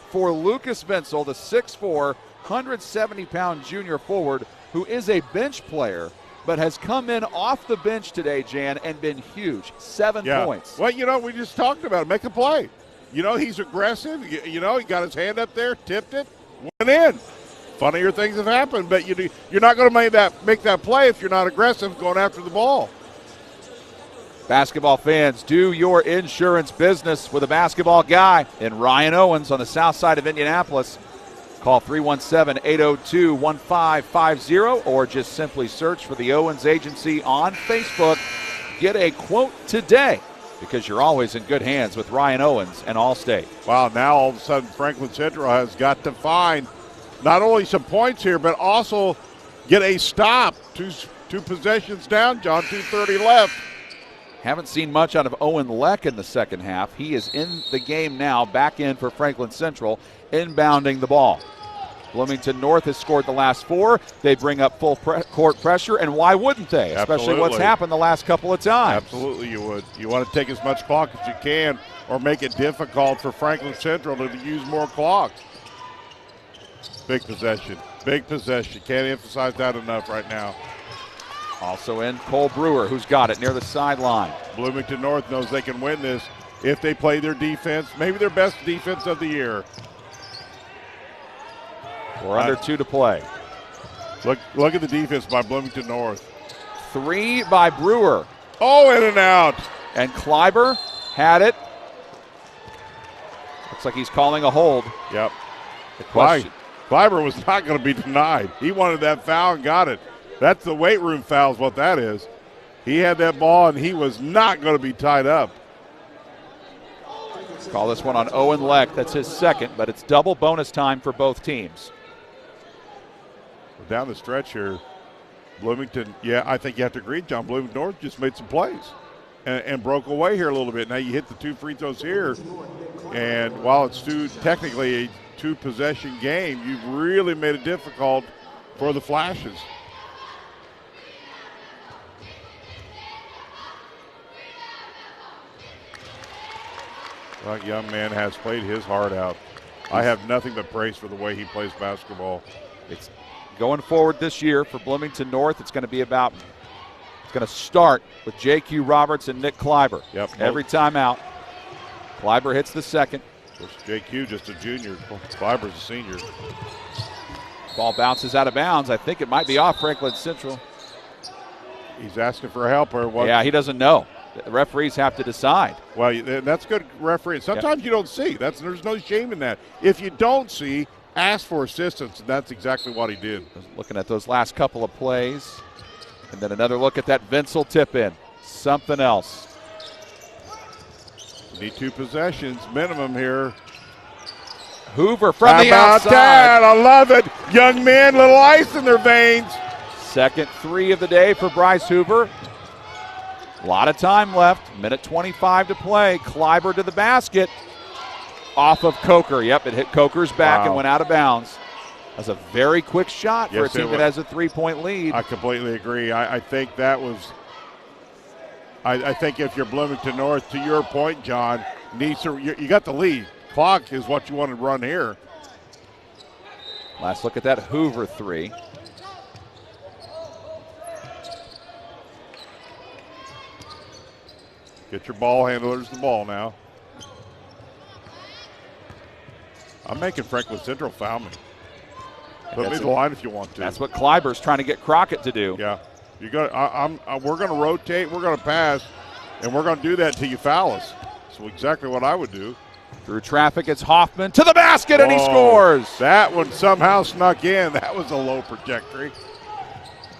For Lucas Vinsel, the 6'4", 170-pound junior forward, who is a bench player, but has come in off the bench today, Jan, and been huge. 7 points. Well, we just talked about it. Make a play. You know, he's aggressive. You know, he got his hand up there, tipped it, went in. Funnier things have happened, but you're not going to make that play if you're not aggressive going after the ball. Basketball fans, do your insurance business with a basketball guy in Ryan Owens on the south side of Indianapolis. Call 317-802-1550 or just simply search for the Owens Agency on Facebook. Get a quote today because you're always in good hands with Ryan Owens and Allstate. Wow, now all of a sudden Franklin Central has got to find not only some points here, but also get a stop. Two possessions down, John, 2:30 left. Haven't seen much out of Owen Leck in the second half. He is in the game now, back in for Franklin Central, inbounding the ball. Bloomington North has scored the last 4. They bring up full court pressure, and why wouldn't they? Especially what's happened the last couple of times. Absolutely you would. You want to take as much clock as you can or make it difficult for Franklin Central to use more clock. Big possession. Big possession. Can't emphasize that enough right now. Also in Cole Brewer, who's got it near the sideline. Bloomington North knows they can win this if they play their defense, maybe their best defense of the year. We're under 2 to play. Look at the defense by Bloomington North. 3 by Brewer. Oh, in and out. And Klaiber had it. Looks like he's calling a hold. Yep. The question. Klaiber was not going to be denied. He wanted that foul and got it. That's the weight room foul is what that is. He had that ball, and he was not going to be tied up. Let's call this one on Owen Leck. That's his second, but it's double bonus time for both teams. Down the stretch here, Bloomington, yeah, I think you have to agree, John, Bloomington North just made some plays and broke away here a little bit. Now you hit the 2 free throws here, and while it's technically a 2-possession game, you've really made it difficult for the Flashes. That young man has played his heart out. I have nothing but praise for the way he plays basketball. It's going forward this year for Bloomington North. It's going to start with J.Q. Roberts and Nick Klaiber. Yep. Every time out. Klaiber hits the second. J.Q. just a junior. Klaiber's a senior. Ball bounces out of bounds. I think it might be off Franklin Central. He's asking for help or what? Yeah, he doesn't know. The referees have to decide. Well, that's good refereeing. Sometimes you don't see. There's no shame in that. If you don't see, ask for assistance, and that's exactly what he did. Looking at those last couple of plays, and then another look at that Vinsel tip-in. Something else. You need 2 possessions minimum here. Hoover from the outside. That? I love it. Young men, little ice in their veins. Second 3 of the day for Bryce Hoover. A lot of time left. Minute 25 to play. Klaiber to the basket. Off of Coker. Yep, it hit Coker's back and went out of bounds. That's a very quick shot for a team that has a 3-point lead. I completely agree. I think that was – I think if you're Bloomington North, to your point, John, you got the lead. Clock is what you want to run here. Last look at that Hoover 3. Get your ball handlers the ball now. I'm making Franklin Central foul me. Put me the line if you want to. That's what Klaiber's trying to get Crockett to do. Yeah. We're going to rotate, we're going to pass, and we're going to do that until you foul us. So exactly what I would do. Through traffic, it's Hoffman to the basket, and he scores. That one somehow snuck in. That was a low trajectory.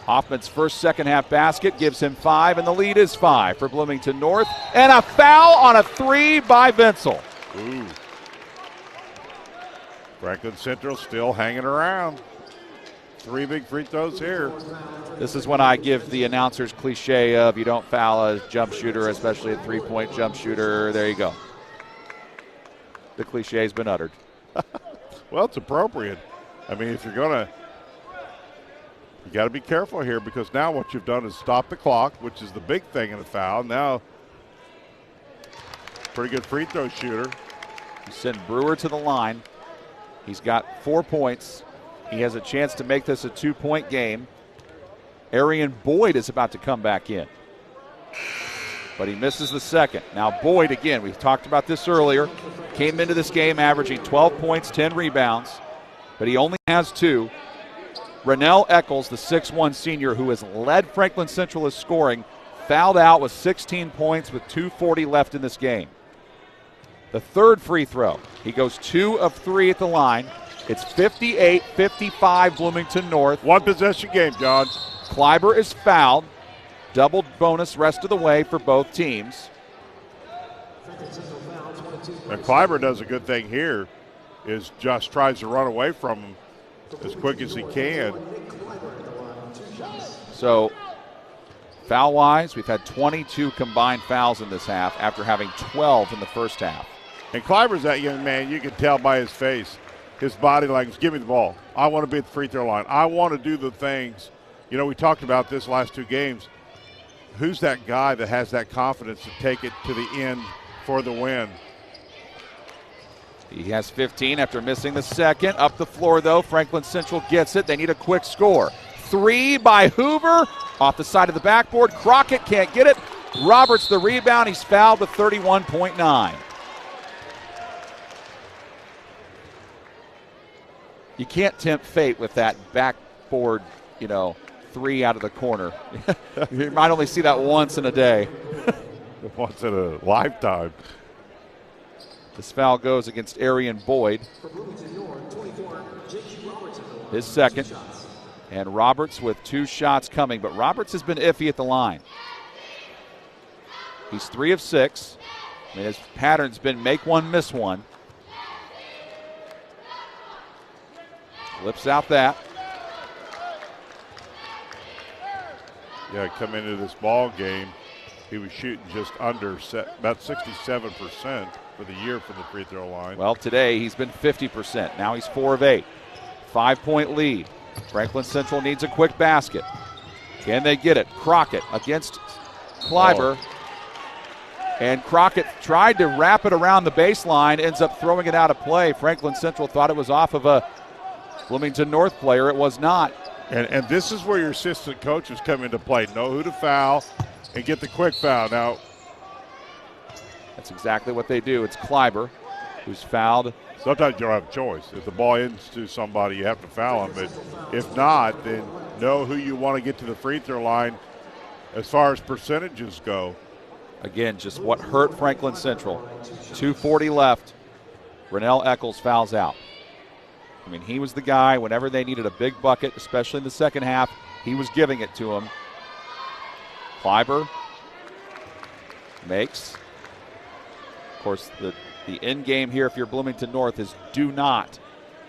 Hoffman's first second-half basket gives him 5, and the lead is 5 for Bloomington North. And a foul on a 3 by Vinsel. Ooh. Franklin Central still hanging around. 3 big free throws here. This is when I give the announcers cliche of you don't foul a jump shooter, especially a 3-point jump shooter. There you go. The cliche has been uttered. Well, it's appropriate. I mean, if you're going to, you got to be careful here because now what you've done is stop the clock, which is the big thing in a foul. Now, pretty good free throw shooter. You send Brewer to the line. He's got 4 points. He has a chance to make this a 2-point game. Arian Boyd is about to come back in. but he misses the second. Now Boyd, again, we've talked about this earlier, came into this game averaging 12 points, 10 rebounds, but he only has 2. Rennell Eccles, the 6'1 senior who has led Franklin Central in scoring, fouled out with 16 points with 2:40 left in this game. The third free throw, he goes 2 of 3 at the line. It's 58-55 Bloomington North. One possession game, John. Klaiber is fouled. Double bonus rest of the way for both teams. And Klaiber does a good thing here, is just tries to run away from him as quick as he can. So, foul-wise, we've had 22 combined fouls in this half after having 12 in the first half. And Klaiber's that young man, you can tell by his face, his body language, give me the ball. I want to be at the free throw line. I want to do the things. You know, we talked about this last 2 games. Who's that guy that has that confidence to take it to the end for the win? He has 15 after missing the second. Up the floor, though, Franklin Central gets it. They need a quick score. 3 by Hoover. Off the side of the backboard. Crockett can't get it. Roberts the rebound. He's fouled with 31.9. You can't tempt fate with that backboard, 3 out of the corner. You might only see that once in a day. Once in a lifetime. This foul goes against Arian Boyd. His second. And Roberts with 2 shots coming, but Roberts has been iffy at the line. He's 3 of 6. His pattern's been make one, miss one. Flips out that. Yeah, coming into this ball game, he was shooting just under about 67% for the year from the free throw line. Well, today he's been 50%. Now he's 4 of 8. 5-point lead. Franklin Central needs a quick basket. Can they get it? Crockett against Klaiber. And Crockett tried to wrap it around the baseline, ends up throwing it out of play. Franklin Central thought it was off of a Bloomington North player. It was not. And this is where your assistant coaches come into play. Know who to foul and get the quick foul. Now, that's exactly what they do. It's Klaiber who's fouled. Sometimes you don't have a choice. If the ball ends to somebody, you have to foul them. But if not, then know who you want to get to the free throw line as far as percentages go. Again, just what hurt Franklin Central. 2:40 left. Rennell Eccles fouls out. I mean, he was the guy whenever they needed a big bucket, especially in the second half, he was giving it to him. Klaiber makes. Of course, the end game here, if you're Bloomington North, is do not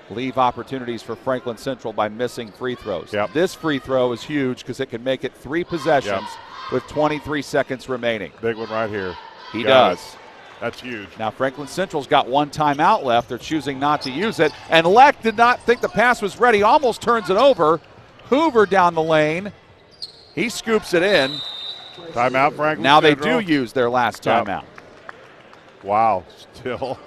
leave opportunities for Franklin Central by missing free throws. Yep. This free throw is huge because it can make it 3 possessions with 23 seconds remaining. Big one right here. He does. That's huge. Now Franklin Central's got 1 timeout left. They're choosing not to use it. And Leck did not think the pass was ready. Almost turns it over. Hoover down the lane. He scoops it in. Timeout, Franklin Now Central. they do use their last timeout. Wow, still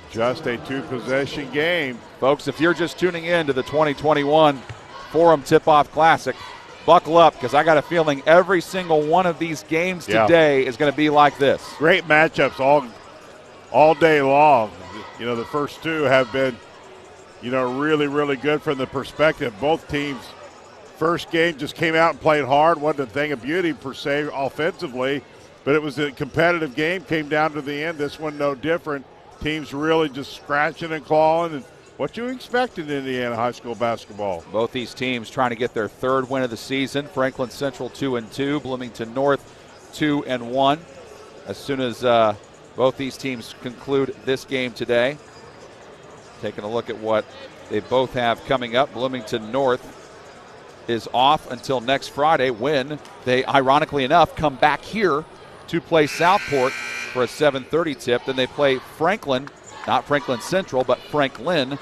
just a 2-possession game. Folks, if you're just tuning in to the 2021 Forum Tip-Off Classic, buckle up because I got a feeling every single one of these games today is going to be like this. Great matchups all day long. You know, the first 2 have been, really, really good from the perspective. Both teams, first game just came out and played hard. Wasn't a thing of beauty per se offensively, but it was a competitive game, came down to the end. This one no different. Teams really just scratching and clawing, and what you expect in Indiana high school basketball. Both these teams trying to get their 3rd win of the season. Franklin Central 2-2, Bloomington North 2-1. As soon as both these teams conclude this game today, taking a look at what they both have coming up. Bloomington North is off until next Friday when they, ironically enough, come back here to play Southport for a 7:30 tip. Then they play Franklin, not Franklin Central, but Franklin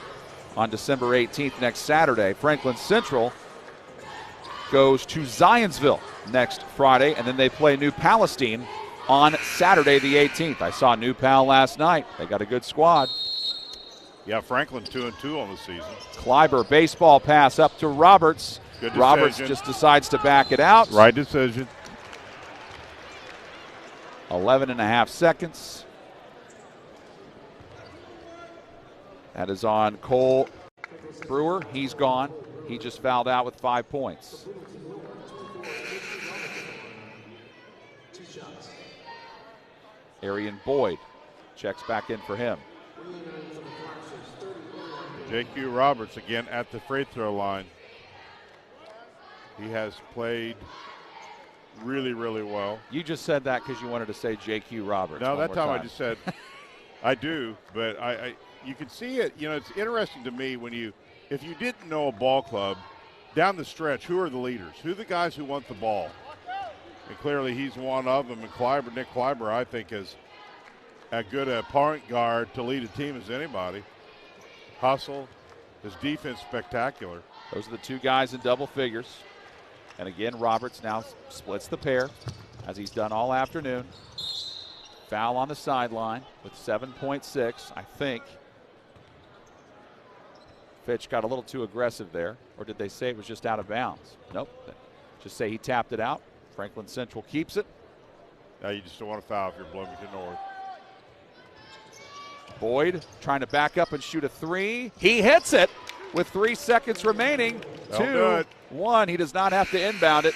on December 18th next Saturday. Franklin Central goes to Zionsville next Friday, and then they play New Palestine on Saturday the 18th. I saw New Pal last night. They got a good squad. Yeah, Franklin 2-2 on the season. Klaiber, baseball pass up to Roberts. Good decision. Roberts just decides to back it out. Right decision. 11.5 seconds. That is on Cole Brewer. He's gone. He just fouled out with 5 points. Arian Boyd checks back in for him. J.Q. Roberts again at the free throw line. He has played really, really well. You just said that because you wanted to say J.Q. Roberts. No, that time I just said I do, but I you can see it. You know, it's interesting to me when if you didn't know a ball club, down the stretch, who are the leaders? Who are the guys who want the ball? And clearly he's one of them. And Nick Klaiber, I think, is as good a point guard to lead a team as anybody. Hustle, his defense spectacular. Those are the two guys in double figures. And again, Roberts now splits the pair, as he's done all afternoon. Foul on the sideline with 7.6, I think. Fitch got a little too aggressive there. Or did they say it was just out of bounds? Nope. Just say he tapped it out. Franklin Central keeps it. Now you just don't want to foul if you're Bloomington North. Boyd trying to back up and shoot a three. He hits it with 3 seconds remaining. 2-1. He does not have to inbound it.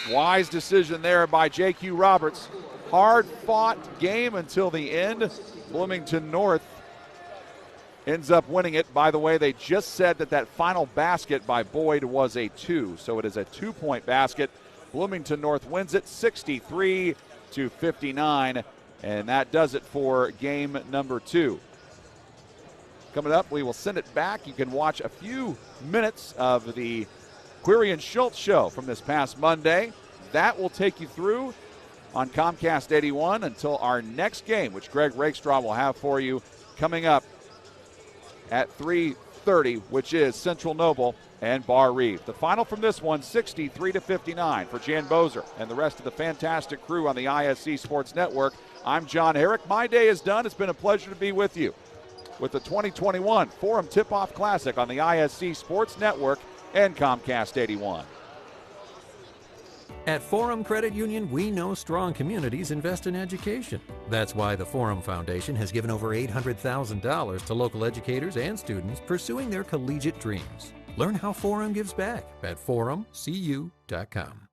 Wise decision there by J.Q. Roberts. Hard-fought game until the end. Bloomington North ends up winning it. By the way, they just said that final basket by Boyd was a 2, so it is a 2-point basket. Bloomington North wins it 63-59, and that does it for game number 2. Coming up, we will send it back. You can watch a few minutes of the Query and Schultz show from this past Monday. That will take you through on Comcast 81 until our next game, which Greg Rakestraw will have for you coming up at 3:30, which is Central Noble and Bar Reeve. The final from this one, 63-59 for Jan Bozer and the rest of the fantastic crew on the ISC Sports Network. I'm John Herrick. My day is done. It's been a pleasure to be with you with the 2021 Forum Tipoff Classic on the ISC Sports Network and Comcast 81. At Forum Credit Union, we know strong communities invest in education. That's why the Forum Foundation has given over $800,000 to local educators and students pursuing their collegiate dreams. Learn how Forum gives back at forumcu.com.